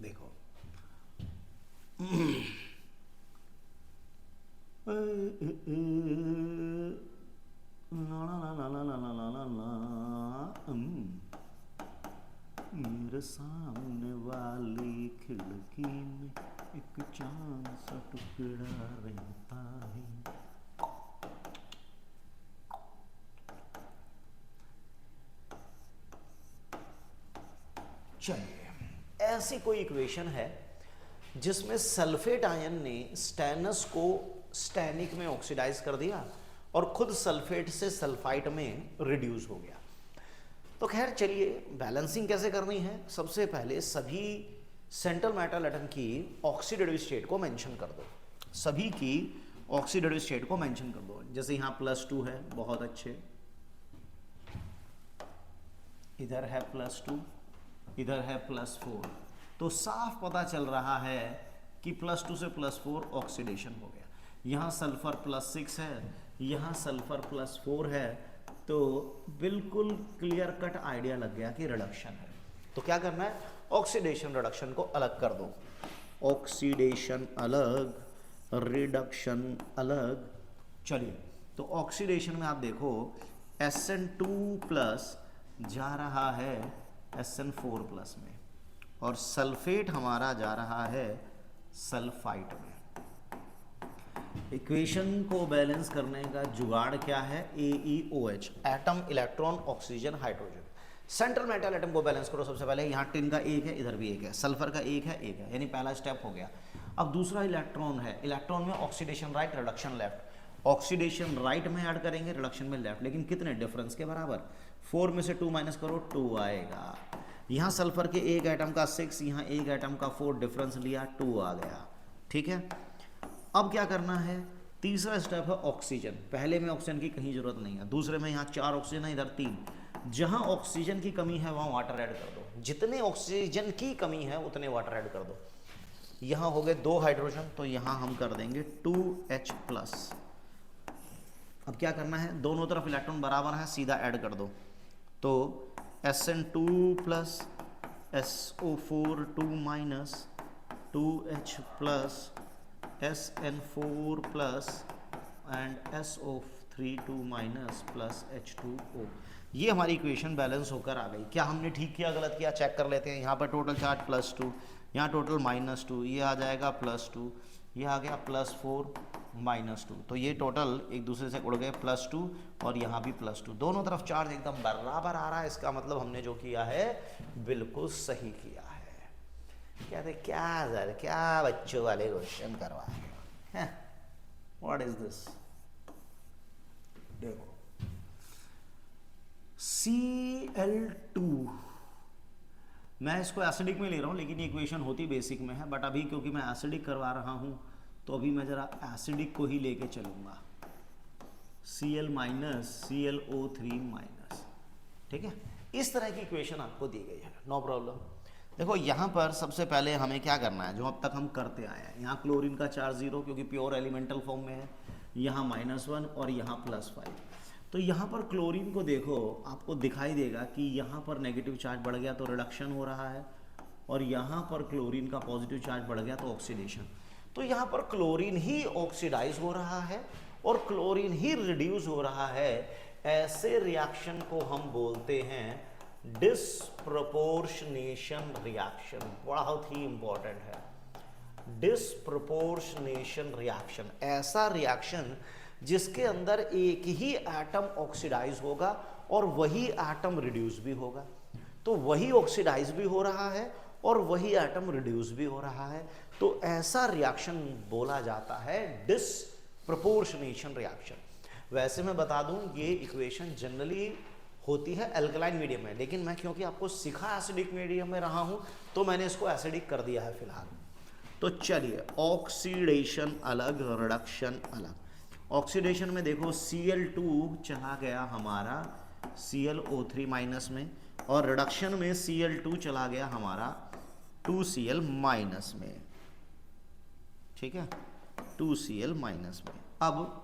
देखो मेरे सामने वाली खिड़की में एक चांद सा टुकड़ा रहता है। चलिए, ऐसी कोई इक्वेशन है जिसमें सल्फेट आयन ने स्टेनस को स्टेनिक में ऑक्सीडाइज कर दिया और खुद सल्फेट से सल्फाइट में रिड्यूस हो गया। तो खैर चलिए, बैलेंसिंग कैसे करनी है, सबसे पहले सभी सेंट्रल मेटल एटम की ऑक्सीडेटिव स्टेट को मेंशन कर दो, सभी की ऑक्सीडेटिव स्टेट को मेंशन कर दो। जैसे यहाँ +2 है, बहुत अच्छे, इधर है +2, इधर है +4, तो साफ पता चल रहा है कि +2 से +4 ऑक्सीडेशन हो गया। यहाँ सल्फर +6 है, यहाँ सल्फर +4 है, तो बिल्कुल क्लियर कट आइडिया लग गया कि रिडक्शन है। तो क्या करना है, ऑक्सीडेशन रिडक्शन को अलग कर दो, ऑक्सीडेशन अलग, रिडक्शन अलग। चलिए, तो ऑक्सीडेशन में आप देखो SN2+ जा रहा है SN4+ में और सल्फेट हमारा जा रहा है सल्फाइट में। इक्वेशन को बैलेंस करने का जुगाड़ क्या है, AeOH, atom electron oxygen hydrogen. Central metal atom को बैलेंस करो, सबसे पहले यहाँ टिन का 1 है, इधर भी 1 है, सल्फर का 1 है, 1 है, यानी पहला स्टेप हो गया। अब दूसरा इलेक्ट्रॉन है, इलेक्ट्रॉन में oxidation right, reduction left. Oxidation right में ऐड करेंगे, रिडक्शन में लेफ्ट, लेकिन कितने डिफरेंस के बराबर। 4 में से 2 माइनस करो 2 आएगा। यहाँ सल्फर के एक एटम का 6, यहाँ एक एटम का 4, डिफरेंस लिया 2 आ गया। ठीक है, अब क्या करना है, तीसरा स्टेप है ऑक्सीजन। पहले में ऑक्सीजन की कहीं जरूरत नहीं है, दूसरे में यहाँ 4 ऑक्सीजन है, इधर 3। जहाँ ऑक्सीजन की कमी है वहाँ वाटर ऐड कर दो, जितने ऑक्सीजन की कमी है उतने वाटर ऐड कर दो। यहाँ हो गए 2 हाइड्रोजन, तो यहाँ हम कर देंगे 2H+। अब क्या करना है, दोनों तरफ इलेक्ट्रॉन बराबर है, सीधा ऐड कर दो। तो SN2 plus SO4 2 minus 2H plus SN4 plus and SO3 2 minus plus H2O। ये हमारी इक्वेशन बैलेंस होकर आ गई। क्या हमने ठीक किया गलत किया चेक कर लेते हैं। यहाँ पर टोटल चार्ज +2, यहाँ टोटल -2, ये आ जाएगा +2, ये आ गया +4 -2, तो ये टोटल एक दूसरे से उड़ गए +2 और यहाँ भी +2, दोनों तरफ चार्ज एकदम बराबर आ रहा है। इसका मतलब हमने जो किया है बिल्कुल सही किया है। कहते क्या सर, क्या बच्चों वाले क्वेश्चन करवाए हैं, व्हाट इज दिस। देखो Cl2, मैं इसको एसिडिक में ले रहा हूँ, लेकिन ये इक्वेशन होती बेसिक में है, बट अभी क्योंकि मैं एसिडिक करवा रहा हूँ तो अभी मैं जरा एसिडिक को ही लेके चलूँगा। Cl माइनस ClO3 माइनस, ठीक है, इस तरह की इक्वेशन आपको दी गई है, नो प्रॉब्लम। देखो यहाँ पर सबसे पहले हमें क्या करना है, जो अब तक हम करते आए हैं। यहाँ क्लोरीन का चार्ज 0 क्योंकि प्योर एलिमेंटल फॉर्म में है, यहाँ -1 और यहाँ +5। तो यहाँ पर क्लोरीन को देखो, आपको दिखाई देगा कि यहाँ पर नेगेटिव चार्ज बढ़ गया तो रिडक्शन हो रहा है, और यहाँ पर क्लोरीन का पॉजिटिव चार्ज बढ़ गया तो ऑक्सीडेशन। तो यहाँ पर क्लोरीन ही ऑक्सीडाइज हो रहा है और क्लोरीन ही रिड्यूस हो रहा है। ऐसे रिएक्शन को हम बोलते हैं डिसप्रोपोर्शनेशन रिएक्शन, बहुत ही इंपॉर्टेंट है। डिसप्रोपोर्शनेशन रिएक्शन, ऐसा रिएक्शन जिसके अंदर एक ही एटम ऑक्सीडाइज होगा और वही एटम रिड्यूस भी होगा। तो वही ऑक्सीडाइज भी हो रहा है और वही एटम रिड्यूस भी हो रहा है, तो ऐसा रिएक्शन बोला जाता है डिसप्रोपोर्शनेशन रिएक्शन। वैसे मैं बता दूं, ये इक्वेशन जनरली होती है एल्कलाइन मीडियम में, लेकिन मैं क्योंकि आपको सिखा एसिडिक मीडियम में रहा हूं तो मैंने इसको एसिडिक कर दिया है फिलहाल। तो चलिए, ऑक्सीडेशन अलग, रिडक्शन अलग। ऑक्सीडेशन में देखो Cl2 चला गया हमारा ClO3 माइनस में, और रिडक्शन में Cl2 चला गया हमारा 2Cl माइनस में, ठीक है, 2Cl माइनस में। अब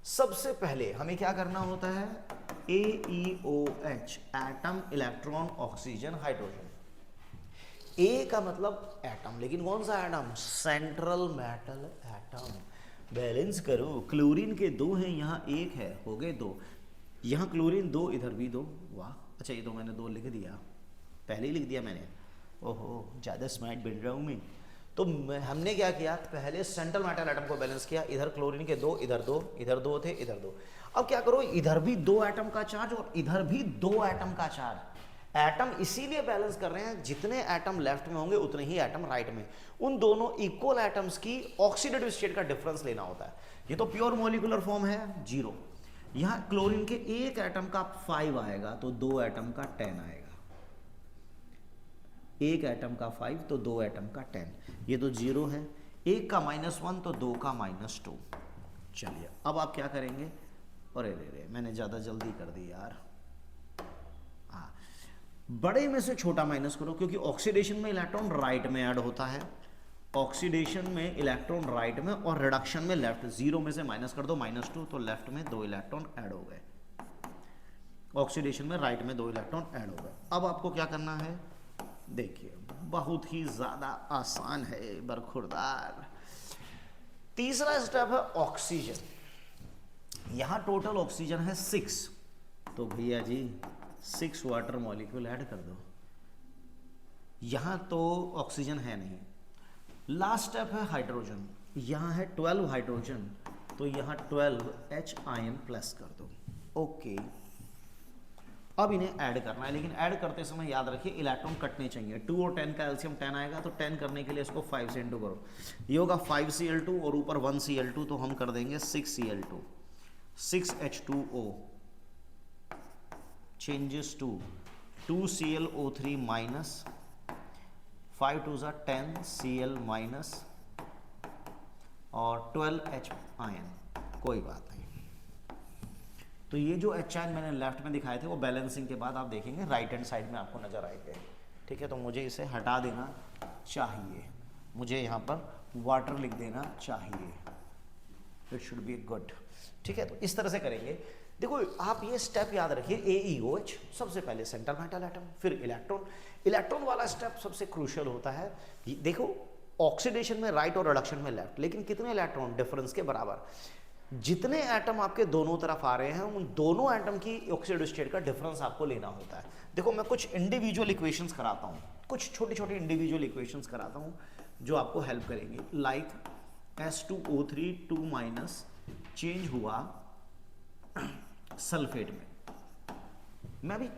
सबसे पहले हमें क्या करना होता है, AeOH, atom, electron, oxygen, hydrogen. A का मतलब एटम, लेकिन कौन सा atom, central metal atom. Balance करो, क्लोरीन के 2 हैं, यहाँ 1 है, हो गए 2। यहाँ क्लोरीन 2, इधर भी 2, वाह। अच्छा, ये तो मैंने 2 लिख दिया, पहले ही लिख दिया मैंने, ओहो ज़्यादा स्मार्ट बन रहा हूँ मैं। तो हमने क्या किया, पहले सेंट्रल मेटल एटम को बैलेंस किया, इधर क्लोरीन के 2, इधर 2, इधर 2 थे, इधर 2। अब क्या करो, इधर भी 2 एटम का चार्ज और इधर भी 2 एटम का चार्ज। एटम इसीलिए बैलेंस कर रहे हैं, जितने एटम लेफ्ट में होंगे उतने ही एटम राइट में। उन दोनों इक्वल एटम्स की ऑक्सीडेटिव स्टेट का डिफरेंस लेना होता है। ये तो प्योर मॉलिक्यूलर फॉर्म है 0। यहाँ क्लोरीन के एक एटम का 5 आएगा तो 2 एटम का 10 आएगा। एक एटम का 5 तो 2 एटम का 10। ये तो 0 है, एक का -1 तो 2 का -2। चलिए, अब आप क्या करेंगे, अरे रे मैंने ज़्यादा जल्दी कर दी यार। हाँ, बड़े में से छोटा माइनस करो, क्योंकि ऑक्सीडेशन में इलेक्ट्रॉन राइट में ऐड होता है, ऑक्सीडेशन में इलेक्ट्रॉन राइट में और रिडक्शन में लेफ्ट। 0 में से माइनस कर दो -2, तो लेफ्ट में 2 इलेक्ट्रॉन ऐड हो गए, ऑक्सीडेशन में राइट में 2 इलेक्ट्रॉन ऐड हो गए। अब आपको क्या करना है, देखिए बहुत ही ज्यादा आसान है, बरखुरदार। तीसरा स्टेप है ऑक्सीजन। यहां टोटल ऑक्सीजन है 6, तो भैया जी 6 वाटर मॉलिक्यूल ऐड कर दो। यहां तो ऑक्सीजन है नहीं। लास्ट स्टेप है हाइड्रोजन, यहां है 12 हाइड्रोजन, तो यहां 12 H आयन प्लस कर दो। ओके, अब इन्हें ऐड करना है, लेकिन ऐड करते समय याद रखिए इलेक्ट्रॉन कटने चाहिए। 2 और 10 का एलसीएम 10 आएगा, तो 10 करने के लिए इसको 5 से इंटू करो, ये होगा 5Cl2 और ऊपर 1Cl2, तो हम कर देंगे 6Cl2, 6H2O changes to 2ClO3 minus 5 2 10 Cl minus और 12H आयन, कोई बात नहीं। तो ये जो H आयन मैंने लेफ्ट में दिखाए थे वो बैलेंसिंग के बाद आप देखेंगे राइट हैंड साइड में आपको नजर आएंगे, ठीक है। तो मुझे इसे हटा देना चाहिए, मुझे यहाँ पर वाटर लिख देना चाहिए, इट शुड बी गुड, ठीक है। तो इस तरह से करेंगे। देखो आप ये स्टेप याद रखिए, AeOH सबसे पहले सेंट्रल मेटल एटम, फिर इलेक्ट्रॉन। इलेक्ट्रॉन वाला स्टेप सबसे क्रूशियल होता है। देखो ऑक्सीडेशन में राइट और रिडक्शन में लेफ्ट, लेकिन कितने इलेक्ट्रॉन डिफरेंस के बराबर। जितने एटम आपके दोनों तरफ आ रहे हैं उन दोनों एटम की ऑक्सीडेटिव स्टेट का डिफरेंस आपको लेना होता है। देखो मैं कुछ इंडिविजुअल इक्वेशंस कराता हूँ, कुछ छोटी छोटी इंडिविजुअल इक्वेशंस कराता हूँ जो आपको हेल्प करेंगी। लाइक H2O3 2 माइनस चेंज हुआ सल्फेट में, मैं अभी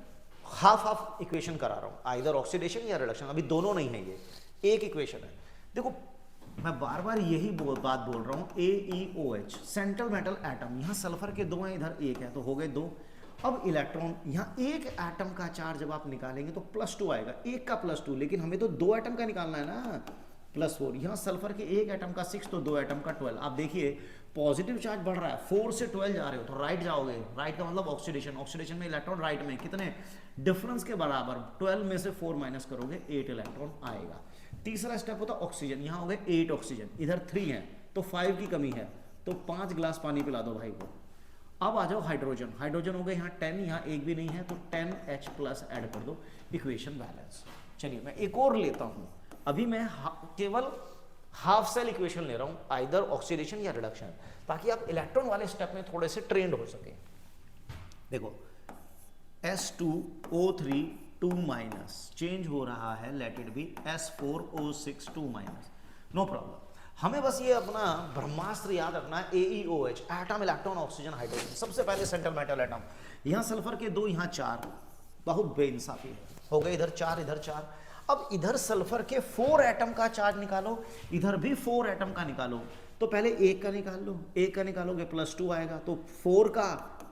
हाफ हाफ इक्वेशन करा रहा हूँ, आइदर ऑक्सीडेशन या रिडक्शन, अभी दोनों नहीं है, ये एक इक्वेशन है। देखो मैं बार बार यही बात बोल रहा हूँ, AeOH सेंट्रल मेटल एटम, यहाँ सल्फर के 2 हैं, इधर 1 है, तो हो गए 2। अब इलेक्ट्रॉन, यहाँ एक एटम का चार्ज जब आप निकालेंगे तो +2 आएगा, एक का +2, लेकिन हमें तो 2 एटम का निकालना है ना, +4। यहाँ सल्फर के एक एटम का 6, तो 2 एटम का 12। आप देखिए पॉजिटिव चार्ज बढ़ रहा है, 4 से 12 जा रहे हो तो राइट जाओगे, राइट का मतलब ऑक्सीडेशन, ऑक्सीडेशन में इलेक्ट्रॉन राइट में कितने डिफरेंस के बराबर, 12 में से 4 माइनस करोगे 8 इलेक्ट्रॉन आएगा। तीसरा स्टेप होता है ऑक्सीजन, यहाँ हो गए 8 ऑक्सीजन, इधर 3 है तो 5 की कमी है, तो 5 गिलास पानी पिला दो भाई को। अब आ जाओ हाइड्रोजन, हाइड्रोजन हो गए यहाँ 10, यहाँ एक भी नहीं है तो 10H+ ऐड कर दो, इक्वेशन बैलेंस। चलिए मैं एक और लेता हूँ, अभी मैं केवल हाफ सेल इक्वेशन ले रहा हूँ, आइदर ऑक्सीडेशन या रिडक्शन, ताकि आप इलेक्ट्रॉन वाले स्टेप में थोड़े से ट्रेंड हो सके। देखो S2O3 2 माइनस चेंज हो रहा है, let it be S4O6 2 minus, no problem. हमें बस ये अपना ब्रह्मास्त्र याद रखना है, AeOH atom electron oxygen hydrogen, सबसे पहले सेंट्रल मेटल एटम। यहाँ सल्फर के 2, यहाँ 4, बहुत बेइंसाफी है, हो गए इधर 4 इधर 4। अब इधर सल्फर के 4 एटम का चार्ज निकालो, इधर भी 4 एटम का निकालो, तो पहले 1 का निकाल लो, 1 का निकालोगे +2 आएगा, तो 4 का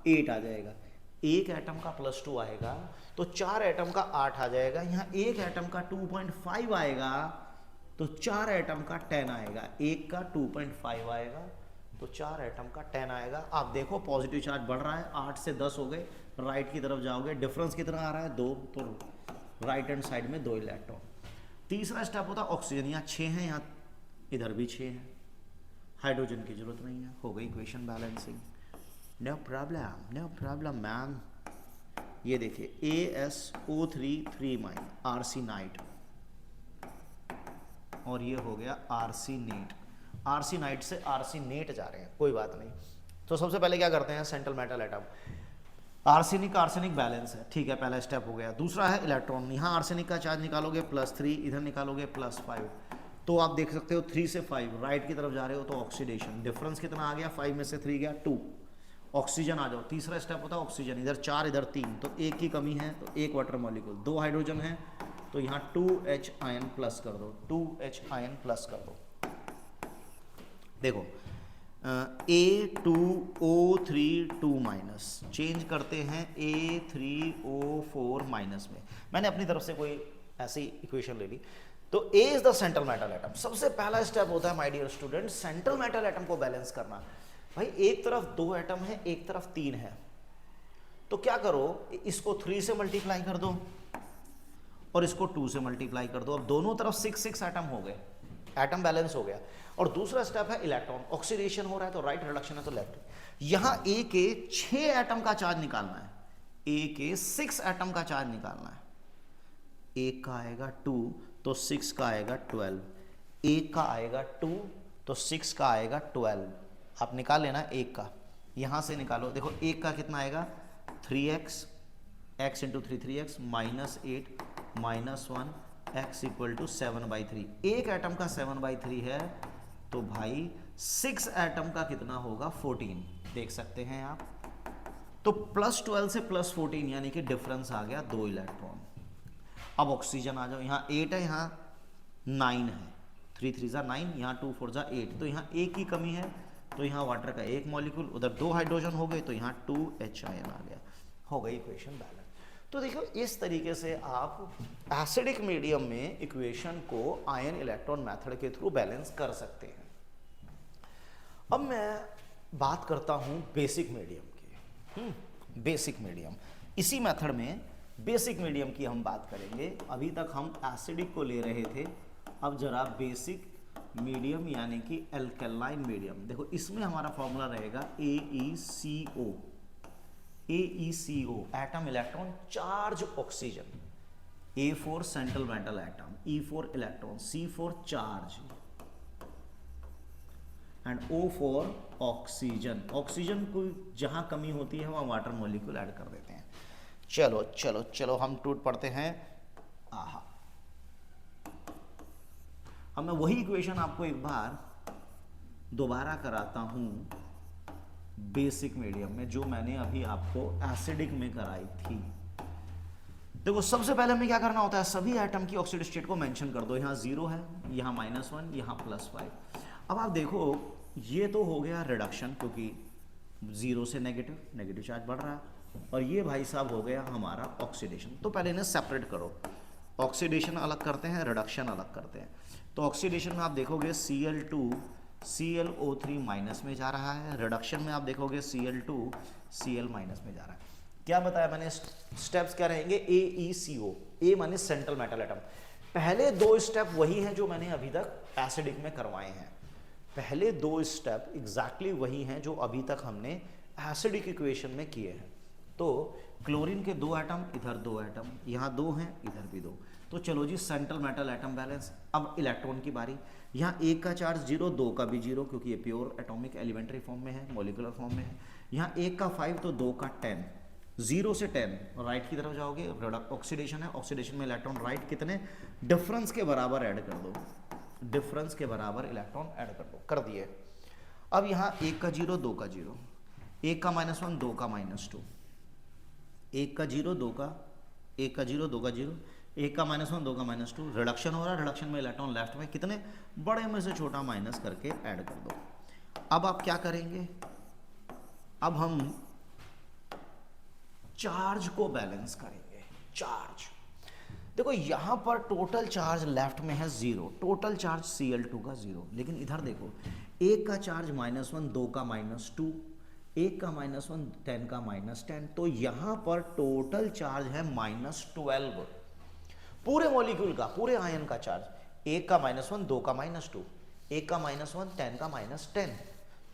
8 आ जाएगा, 1 एटम का +2 आएगा तो 4 एटम का 8 आ जाएगा, यहाँ 1 एटम का 2.5 आएगा तो 4 एटम का 10 आएगा, 1 का 2.5 आएगा तो 4 एटम का 10 आएगा। आप देखो पॉजिटिव चार्ज बढ़ रहा है, 8 से 10 हो गए, राइट की तरफ जाओगे, डिफरेंस कितना आ रहा है 2, तो राइट हैंड साइड में 2 इलेक्ट्रॉन। तीसरा स्टेप होता है ऑक्सीजन, यहाँ 6 है, यहाँ इधर भी 6 है, हाइड्रोजन की जरूरत नहीं है, हो गई equation balancing, no problem ma'am. ये देखिए ASO3 3 माइन आर्सेनाइड, और ये हो गया आर्सेनेट, आर्सेनाइड से आर्सेनेट जा रहे हैं, कोई बात नहीं। तो सबसे पहले क्या करते हैं, central metal atom, arsenic arsenic balance है, ठीक है, पहला स्टेप हो गया। दूसरा है इलेक्ट्रॉन, यहाँ आर्सेनिक का चार्ज निकालोगे +3, इधर निकालोगे +5, तो आप देख सकते हो 3 से 5 राइट की तरफ जा रहे हो तो ऑक्सीडेशन, डिफरेंस कितना आ गया, 5 में से 3 गया 2। ऑक्सीजन आ जाओ, तीसरा स्टेप होता है ऑक्सीजन, इधर 4 इधर 3, तो 1 की कमी है तो 1 वाटर मॉलिक्यूल, 2 हाइड्रोजन है तो यहाँ 2H आयन प्लस कर दो, 2H आयन प्लस कर दो। देखो A2O3 2 माइनस चेंज करते हैं A3O4 माइनस में, मैंने अपनी तरफ से कोई ऐसी इक्वेशन ले ली। तो A is the central metal atom, सबसे पहला स्टेप होता है my dear student central metal atom को बैलेंस करना। भाई एक तरफ 2 एटम है, एक तरफ 3 है, तो क्या करो, इसको 3 से मल्टीप्लाई कर दो और इसको 2 से मल्टीप्लाई कर दो, अब दोनों तरफ 6 एटम हो गए, एटम बैलेंस हो गया। और दूसरा स्टेप है इलेक्ट्रॉन, ऑक्सीडेशन हो रहा है तो राइट, रिडक्शन है तो लेफ्ट। यहां A के 6 एटम का चार्ज निकालना है, A के 6 एटम का चार्ज निकालना है, 1 का आएगा 2 तो 6 का आएगा 12, 1 का आएगा 2 तो 6 का आएगा 12, आप निकाल लेना 1 का, यहां से निकालो। देखो 1 का कितना आएगा 3x, x into 3 3x -8 -1 x equal to 7/3। एक एटम का 7/3 है तो भाई 6 एटम का कितना होगा 14, देख सकते हैं आप तो +12 से +14 यानी कि डिफरेंस आ गया 2 इलेक्ट्रॉन। अब ऑक्सीजन आ जाओ, यहाँ 8 है, यहाँ 9 है, 3 3 जा 9, यहाँ 2 4 जा 8, तो यहाँ एक की कमी है, तो यहाँ वाटर का एक मॉलिक्यूल, उधर 2 हाइड्रोजन हो गए, तो यहाँ 2H आयन आ गया, हो गई इक्वेशन बैलेंस। तो देखो इस तरीके से आप एसिडिक मीडियम में इक्वेशन को आयन इलेक्ट्रॉन मेथड के थ्रू बैलेंस कर सकते हैं। अब मैं बात करता हूँ बेसिक मीडियम की। बेसिक मीडियम, इसी मेथड में बेसिक मीडियम की हम बात करेंगे। अभी तक हम एसिडिक को ले रहे थे, अब जरा बेसिक मीडियम यानी कि एल्कलाइन मीडियम। देखो इसमें हमारा फॉर्मूला रहेगा AeCO। AeCO atom electron charge oxygen, A4 central metal atom, E4 electron, C4 charge and O4 oxygen. Oxygen को जहां कमी होती है वहां वाटर मॉलिक्यूल ऐड कर देते हैं। चलो चलो चलो हम टूट पड़ते हैं। आहा, अब मैं वही इक्वेशन आपको एक बार दोबारा कराता हूं बेसिक मीडियम में, जो मैंने अभी आपको एसिडिक में कराई थी। देखो सबसे पहले हमें क्या करना होता है, सभी एटम की ऑक्सीडेटिव स्टेट को मेंशन कर दो। यहाँ 0 है, यहाँ -1, यहाँ +5। अब आप देखो ये तो हो गया रिडक्शन, क्योंकि 0 से नेगेटिव चार्ज बढ़ रहा है, और ये भाई साहब हो गया हमारा ऑक्सीडेशन। तो पहले इन्हें सेपरेट करो, ऑक्सीडेशन अलग करते हैं, रिडक्शन अलग करते हैं। तो ऑक्सीडेशन में आप देखोगे Cl2 ClO3 माइनस में जा रहा है, रिडक्शन में आप देखोगे Cl2 Cl माइनस में जा रहा है। क्या बताया मैंने, स्टेप्स क्या रहेंगे, AeCO, A माने सेंट्रल मेटल एटम। पहले 2 स्टेप वही हैं जो मैंने अभी तक एसिडिक में करवाए हैं। पहले 2 स्टेप एग्जैक्टली वही हैं जो अभी तक हमने एसिडिक इक्वेशन में किए हैं। तो क्लोरीन के 2 एटम, इधर 2 एटम, यहाँ 2 हैं, इधर भी 2। तो चलो जी सेंट्रल मेटल एटम बैलेंस। अब इलेक्ट्रॉन की बारी, यहाँ 1 का चार्ज 0, 2 का भी 0, क्योंकि ये प्योर एटॉमिक एलिमेंट्री फॉर्म में है, मॉलिक्यूलर फॉर्म में है। यहाँ 1 का 5 तो 2 का 10, 0 से 10 राइट की तरफ जाओगे, ऑक्सीडेशन है, ऑक्सीडेशन में इलेक्ट्रॉन राइट कितने, डिफरेंस के बराबर ऐड कर दो, डिफरेंस के बराबर इलेक्ट्रॉन ऐड कर दो, कर दिए। अब यहाँ 1 का 0, 2 का 0, 1 का -1, 2 का -2, 1 का 0, 2 का 1 का 0, 2 का 0, 1 का -1, 2 का -2, रिडक्शन हो रहा है, रिडक्शन में इलेक्ट्रॉन लेफ्ट में कितने, बड़े में से छोटा माइनस करके ऐड कर दो। अब आप क्या करेंगे, अब हम चार्ज को बैलेंस करेंगे। चार्ज देखो यहां पर टोटल चार्ज लेफ्ट में है 0, टोटल चार्ज Cl2 का 0, लेकिन इधर देखो 1 का चार्ज -1, 2 का -2, 1 का -1, 10 का -10, तो यहां पर टोटल चार्ज है -12, पूरे मॉलिक्यूल का, पूरे आयन का चार्ज। 1 का -1, 2 का -2, 1 का -1, 10 का -10,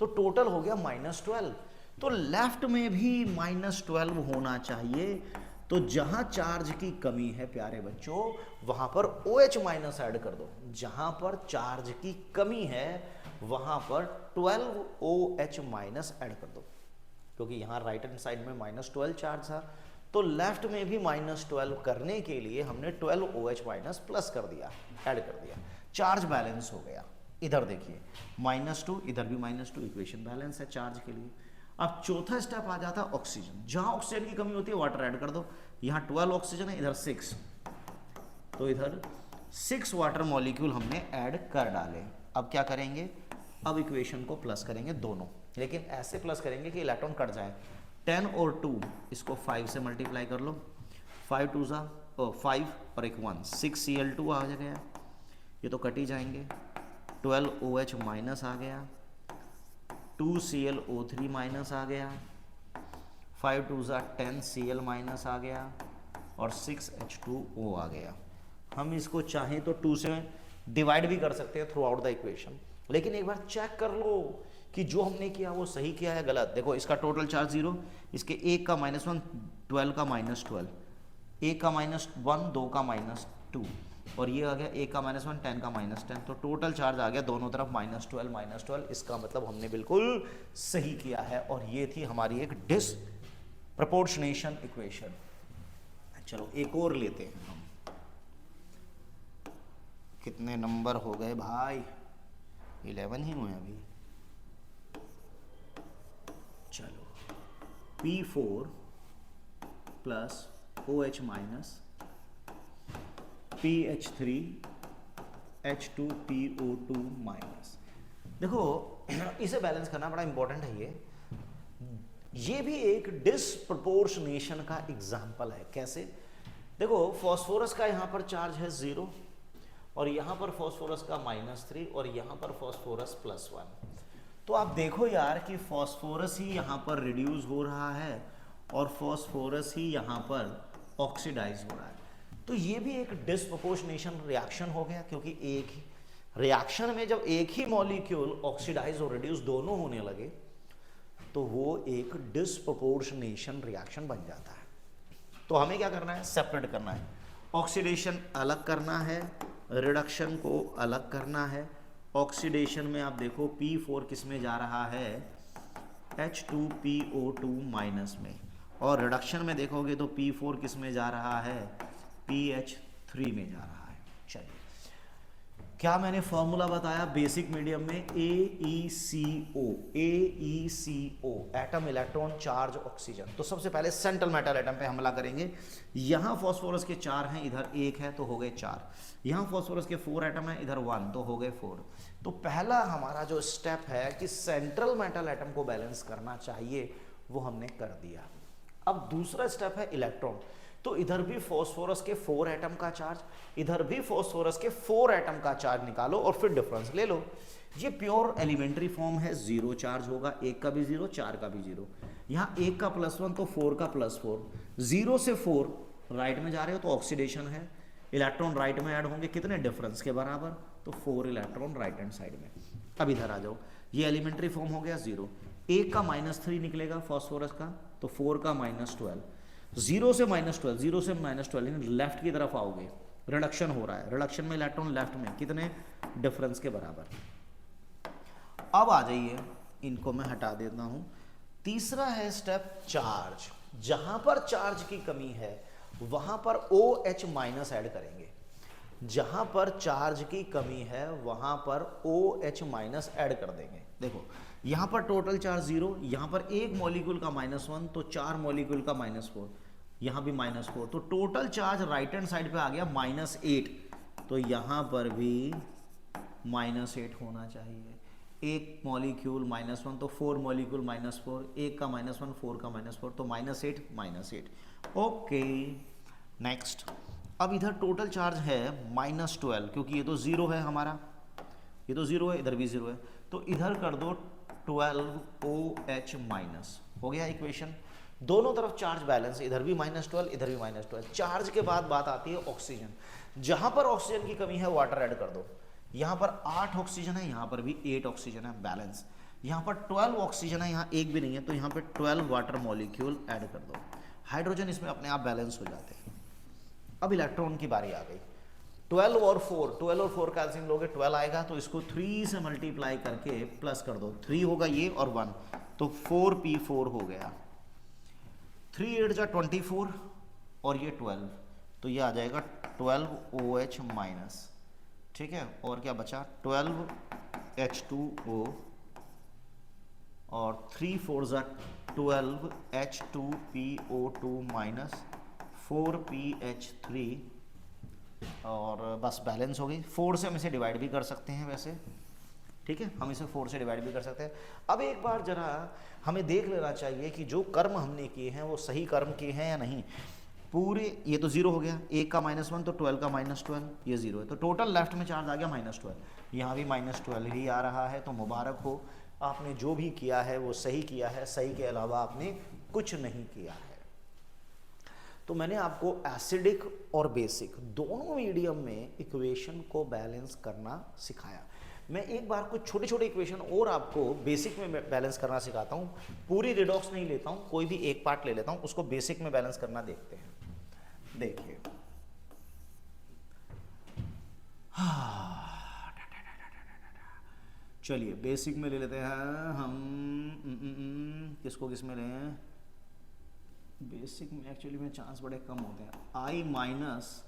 तो टोटल हो गया -12। तो लेफ्ट में भी -12 होना चाहिए। तो जहां चार्ज की कमी है प्यारे बच्चों, वहां पर OH माइनस ऐड कर दो। जहां पर चार्ज की कमी है वहां पर 12 OH माइनस ऐड कर दो, क्योंकि यहां राइट हैंड साइड में -12 चार्ज था, तो लेफ्ट में भी -12 करने के लिए हमने 12 OH माइनस प्लस कर दिया, ऐड कर दिया, चार्ज बैलेंस हो गया। इधर देखिए -2, इधर भी -2, इक्वेशन बैलेंस है चार्ज के लिए। अब चौथा स्टेप आ जाता है ऑक्सीजन। जहां ऑक्सीजन की कमी होती है वाटर ऐड कर दो। यहां 12 ऑक्सीजन है, इधर 6, तो इधर 6 वाटर मॉलिक्यूल हमने ऐड कर डाले। अब क्या करेंगे, अब इक्वेशन को प्लस करेंगे दोनों, लेकिन ऐसे प्लस करेंगे कि इलेक्ट्रॉन कट जाए। 10 और 2 इसको 5 से मल्टीप्लाई कर लो, 5 2 जा 5 और 1 1, 6 Cl2 आ गया, ये तो कट ही जाएंगे। 12 OH माइनस आ गया, 2 ClO3 माइनस आ गया, 5 2 जा 10 Cl माइनस आ गया, और 6 H2O आ गया। हम इसको चाहें तो 2 से डिवाइड भी कर सकते हैं थ्रू आउट द इक्वेशन, लेकिन एक बार चेक कर लो कि जो हमने किया वो सही किया है गलत। देखो इसका टोटल चार्ज 0, इसके 1 का -1, 12 का -12, 1 का -1, 2 का -2, और ये आ गया 1 का -1, 10 का -10, तो टोटल चार्ज आ गया दोनों तरफ -12। इसका मतलब हमने बिल्कुल सही किया है, और ये थी हमारी एक डिसप्रपोर्शनेशन इक्वेशन। चलो एक और लेते हैं हम। कितने नंबर हो गए भाई, 11 ही हुए अभी। चलो P4 plus OH minus PH3 H2PO2 minus. देखो इसे बैलेंस करना बड़ा इंपॉर्टेंट है। ये भी एक डिसप्रपोर्शनेशन का एग्जाम्पल है। कैसे? देखो फॉस्फोरस का यहाँ पर चार्ज है 0 और यहाँ पर फॉस्फोरस का -3 और यहाँ पर फॉस्फोरस +1। तो आप देखो यार कि फॉस्फोरस ही यहाँ पर रिड्यूस हो रहा है और फॉस्फोरस ही यहाँ पर ऑक्सीडाइज हो रहा है। तो ये भी एक डिसप्रपोर्शनेशन रिएक्शन हो गया, क्योंकि एक ही रिएक्शन में जब एक ही मॉलिक्यूल ऑक्सीडाइज और रिड्यूस दोनों होने लगे तो वो एक डिसप्रपोर्शनेशन रिएक्शन बन जाता है। तो हमें क्या करना है? सेपरेट करना है। ऑक्सीडेशन अलग करना है, रिडक्शन को अलग करना है। ऑक्सीडेशन में आप देखो P4 किस में जा रहा है? H2PO2 माइनस में, और रिडक्शन में देखोगे तो P4 किस में जा रहा है? PH3 में जा रहा है। चलिए, क्या मैंने फॉर्मूला बताया बेसिक मीडियम में? AeCO, AeCO, atom, electron, charge, oxygen. तो सबसे पहले सेंट्रल मेटल एटम पे हमला करेंगे। यहाँ फॉस्फोरस के 4 हैं, इधर 1 है तो हो गए 4। यहाँ फॉस्फोरस के 4 एटम है, इधर 1 तो हो गए 4। तो पहला हमारा जो स्टेप है कि सेंट्रल मेटल एटम को बैलेंस करना चाहिए, वो हमने कर दिया। अब दूसरा स्टेप है इलेक्ट्रॉन। तो इधर भी फॉस्फोरस के 4 एटम का चार्ज, इधर भी फॉस्फोरस के 4 एटम का चार्ज निकालो और फिर डिफरेंस ले लो। ये प्योर एलिमेंट्री फॉर्म है, 0 चार्ज होगा, 1 का भी 0, 4 का भी 0। यहाँ 1 का +1 तो 4 का +4। 0 से 4 राइट में जा रहे हो तो ऑक्सीडेशन है, इलेक्ट्रॉन राइट में ऐड होंगे, कितने? डिफरेंस के बराबर, तो 4 इलेक्ट्रॉन राइट हैंड साइड में। अब इधर आ जाओ, ये एलिमेंट्री फॉर्म हो गया 0। 1 का -3 निकलेगा फॉस्फोरस का, तो 4 का -12। 0 से -12, 0 से -12 लेफ्ट की तरफ आओगे, रिडक्शन हो रहा है। रिडक्शन में इलेक्ट्रॉन लेफ्ट में, कितने? डिफरेंस के बराबर। अब आ जाइए, इनको मैं हटा देता हूं। तीसरा है स्टेप चार्ज। जहां पर चार्ज की कमी है वहां पर OH माइनस ऐड करेंगे। जहां पर चार्ज की कमी है वहां पर OH माइनस ऐड कर देंगे। देखो यहां पर टोटल चार्ज 0, यहां पर एक मॉलिक्यूल का -1 तो 4 मॉलिक्यूल का -4, यहां भी -4, तो total charge right hand side पे आ गया -8। तो यहां पर भी -8 होना चाहिए। एक मॉलिक्यूल -1 तो 4 मॉलिक्यूल -4, एक का -1, 4 का -4, तो -8 -8। Okay next. अब इधर टोटल चार्ज है -12, क्योंकि ये तो 0 है हमारा, ये तो 0 है, इधर भी 0 है, तो इधर कर दो 12 OH माइनस। हो गया इक्वेशन। दोनों तरफ चार्ज बैलेंस, इधर भी -12, इधर भी -12। चार्ज के बाद बात आती है ऑक्सीजन। जहां पर ऑक्सीजन की कमी है वाटर ऐड कर दो। यहाँ पर 8 ऑक्सीजन है, यहाँ पर भी 8 ऑक्सीजन है, बैलेंस। यहाँ पर 12 ऑक्सीजन है, यहाँ एक भी नहीं है, तो यहाँ पे 12 वाटर मॉलिक्यूल ऐड कर दो। हाइड्रोजन इसमें अपने आप बैलेंस हो जाते हैं। अब इलेक्ट्रॉन की बारी आ गई। 12 और 4 का एलसीएम लोगे 12 आएगा, तो इसको 3 से मल्टीप्लाई करके प्लस कर दो। 3 होगा ये और 1, तो 4p4 हो गया। 3 8 जा 24 और ये 12, तो ये आ जाएगा 12 OH माइनस। ठीक है, और क्या बचा? 12 H2O और 3 4 जा 12 H2PO2 माइनस 4PH3, और बस बैलेंस हो गई। 4 से हम इसे डिवाइड भी कर सकते हैं वैसे, ठीक है, हम इसे 4 से डिवाइड भी कर सकते हैं। अब एक बार जरा हमें देख लेना चाहिए कि जो कर्म हमने किए हैं वो सही कर्म किए हैं या नहीं। पूरे, ये तो 0 हो गया, 1 का -1 तो 12 का -12, ये 0 है, तो टोटल लेफ्ट में चार्ज आ गया -12। यहाँ भी -12 ही आ रहा है, तो मुबारक हो, आपने जो भी किया है वो सही किया है। सही के अलावा आपने कुछ नहीं किया है। तो मैंने आपको एसिडिक और बेसिक दोनों मीडियम में इक्वेशन को बैलेंस करना सिखाया। मैं एक बार कुछ छोटे छोटे इक्वेशन और आपको बेसिक में बैलेंस करना सिखाता हूँ। पूरी रिडॉक्स नहीं लेता हूँ, कोई भी एक पार्ट ले लेता हूँ, उसको बेसिक में बैलेंस करना देखते हैं। देखिए, चलिए बेसिक में ले लेते हैं हम। किसको किस में लें? बेसिक में एक्चुअली में चांस बड़े कम होते हैं। I माइनस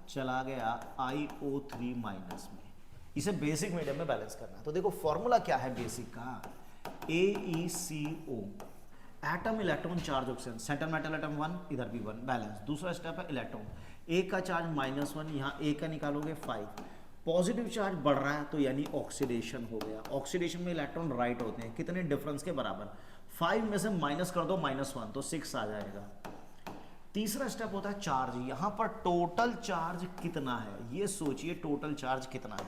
चला गया IO3 माइनस में, इसे बेसिक मीडियम में बैलेंस करना है। तो देखो फॉर्मूला क्या है बेसिक का? AeCO। Atom electron charge oxygen, centre metal atom 1, इधर भी 1, बैलेंस। दूसरा स्टेप है इलेक्ट्रॉन, एक का चार्ज -1, यहाँ एक का निकालोगे 5, पॉजिटिव चार्ज बढ़ रहा है तो यानी ऑक्सीडेशन हो गया। ऑक्सीडेशन में इलेक्ट्रॉन राइट होते हैं कितने डिफरेंस के बराबर, 5 में से माइनस कर दो -1 तो 6 आ जाएगा। तीसरा स्टेप होता है चार्ज, यहां पर टोटल चार्ज कितना है ये सोचिए, टोटल चार्ज कितना है।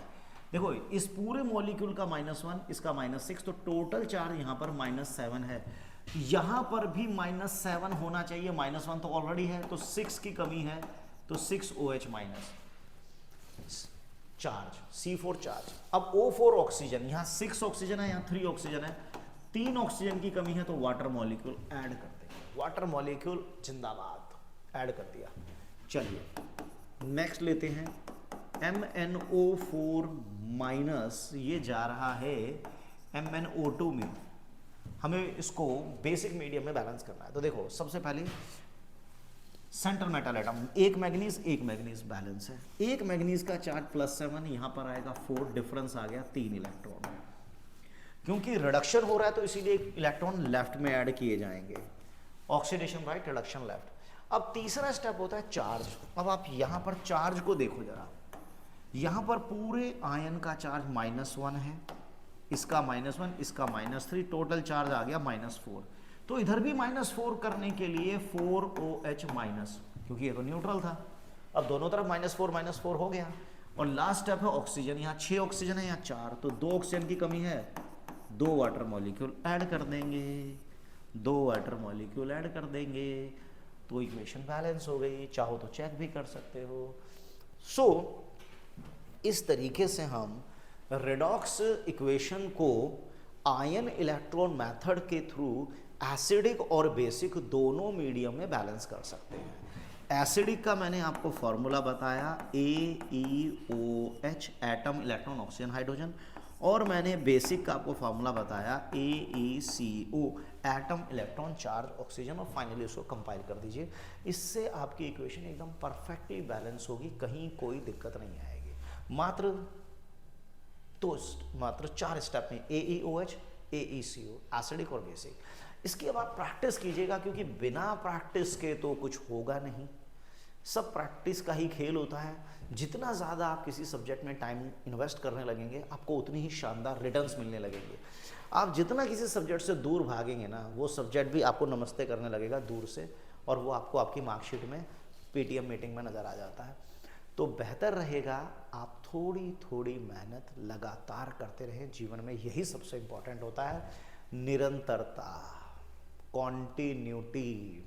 देखो इस पूरे मॉलिक्यूल का -1, इसका -6, तो टोटल चार्ज यहां पर -7 है। यहां पर भी -7 होना चाहिए, -1 तो ऑलरेडी है, तो 6 की कमी है, तो 6OH minus charge, C4 charge. अब O4 ऑक्सीजन, यहां 6 ऑक्सीजन है, यहां 3 ऑक्सीजन है, 3 ऑक्सीजन की कमी है, तो वाटर मॉलिक्यूल ऐड करते हैं। वाटर मॉलिक्यूल जिंदाबाद, ऐड कर दिया। चलिए नेक्स्ट लेते हैं MnO4 माइनस, ये जा रहा है MnO2 में। हमें इसको बेसिक मीडियम में बैलेंस करना है। तो देखो सबसे पहले सेंट्रल मेटल एटम, एक मैग्नीज बैलेंस है। एक मैग्नीज का चार्ज +7, यहां पर आएगा 4, डिफरेंस आ गया 3 इलेक्ट्रॉन। क्योंकि रिडक्शन हो रहा है तो इसीलिए इलेक्ट्रॉन लेफ्ट में ऐड किए जाएंगे, ऑक्सीडेशन राइट, रिडक्शन लेफ्ट। अब तीसरा स्टेप होता है चार्ज। अब आप यहां पर चार्ज को देखो जरा, यहां पर पूरे आयन का चार्ज -1 है, इसका -1, इसका -3, टोटल चार्ज आ गया -4। तो इधर भी -4 करने के लिए 4OH माइनस, क्योंकि ये तो न्यूट्रल था। अब दोनों तरफ -4 हो गया। और लास्ट स्टेप है ऑक्सीजन, यहाँ 6 ऑक्सीजन है, यहाँ 4, तो 2 ऑक्सीजन की कमी है, 2 वाटर मॉलिक्यूल ऐड कर देंगे, 2 वाटर मॉलिक्यूल ऐड कर देंगे, तो इक्वेशन बैलेंस हो गई। चाहो तो चेक भी कर सकते हो। सो इस तरीके से हम रेडॉक्स इक्वेशन को आयन इलेक्ट्रॉन मेथड के थ्रू एसिडिक और बेसिक दोनों मीडियम में बैलेंस कर सकते हैं। एसिडिक का मैंने आपको फॉर्मूला बताया, AeOH, atom electron oxygen hydrogen, और मैंने बेसिक का आपको फॉर्मूला बताया AeCO, atom electron charge oxygen, और फाइनली उसको कंपाइल कर दीजिए। इससे आपकी इक्वेशन एकदम परफेक्टली बैलेंस होगी, कहीं कोई दिक्कत नहीं आएगी। मात्र 4 स्टेप में AeOH, AeCO, एसिडिक और बेसिक। इसकी अब आप प्रैक्टिस कीजिएगा, क्योंकि बिना प्रैक्टिस के तो कुछ होगा नहीं। सब प्रैक्टिस का ही खेल होता है। जितना ज़्यादा आप किसी सब्जेक्ट में टाइम इन्वेस्ट करने लगेंगे, आपको उतनी ही शानदार रिटर्न्स मिलने लगेंगे। आप जितना किसी सब्जेक्ट से दूर भागेंगे ना, वो सब्जेक्ट भी आपको नमस्ते करने लगेगा दूर से, और वो आपको आपकी मार्कशीट में PTM मीटिंग में नज़र आ जाता है। तो बेहतर रहेगा आप थोड़ी थोड़ी मेहनत लगातार करते रहें। जीवन में यही सबसे इम्पोर्टेंट होता है, निरंतरता, कॉन्टिन्यूटी,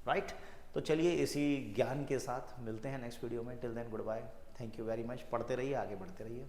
राइट। तो चलिए इसी ज्ञान के साथ मिलते हैं नेक्स्ट वीडियो में। Till then goodbye, thank you very much. पढ़ते रहिए, आगे बढ़ते रहिए।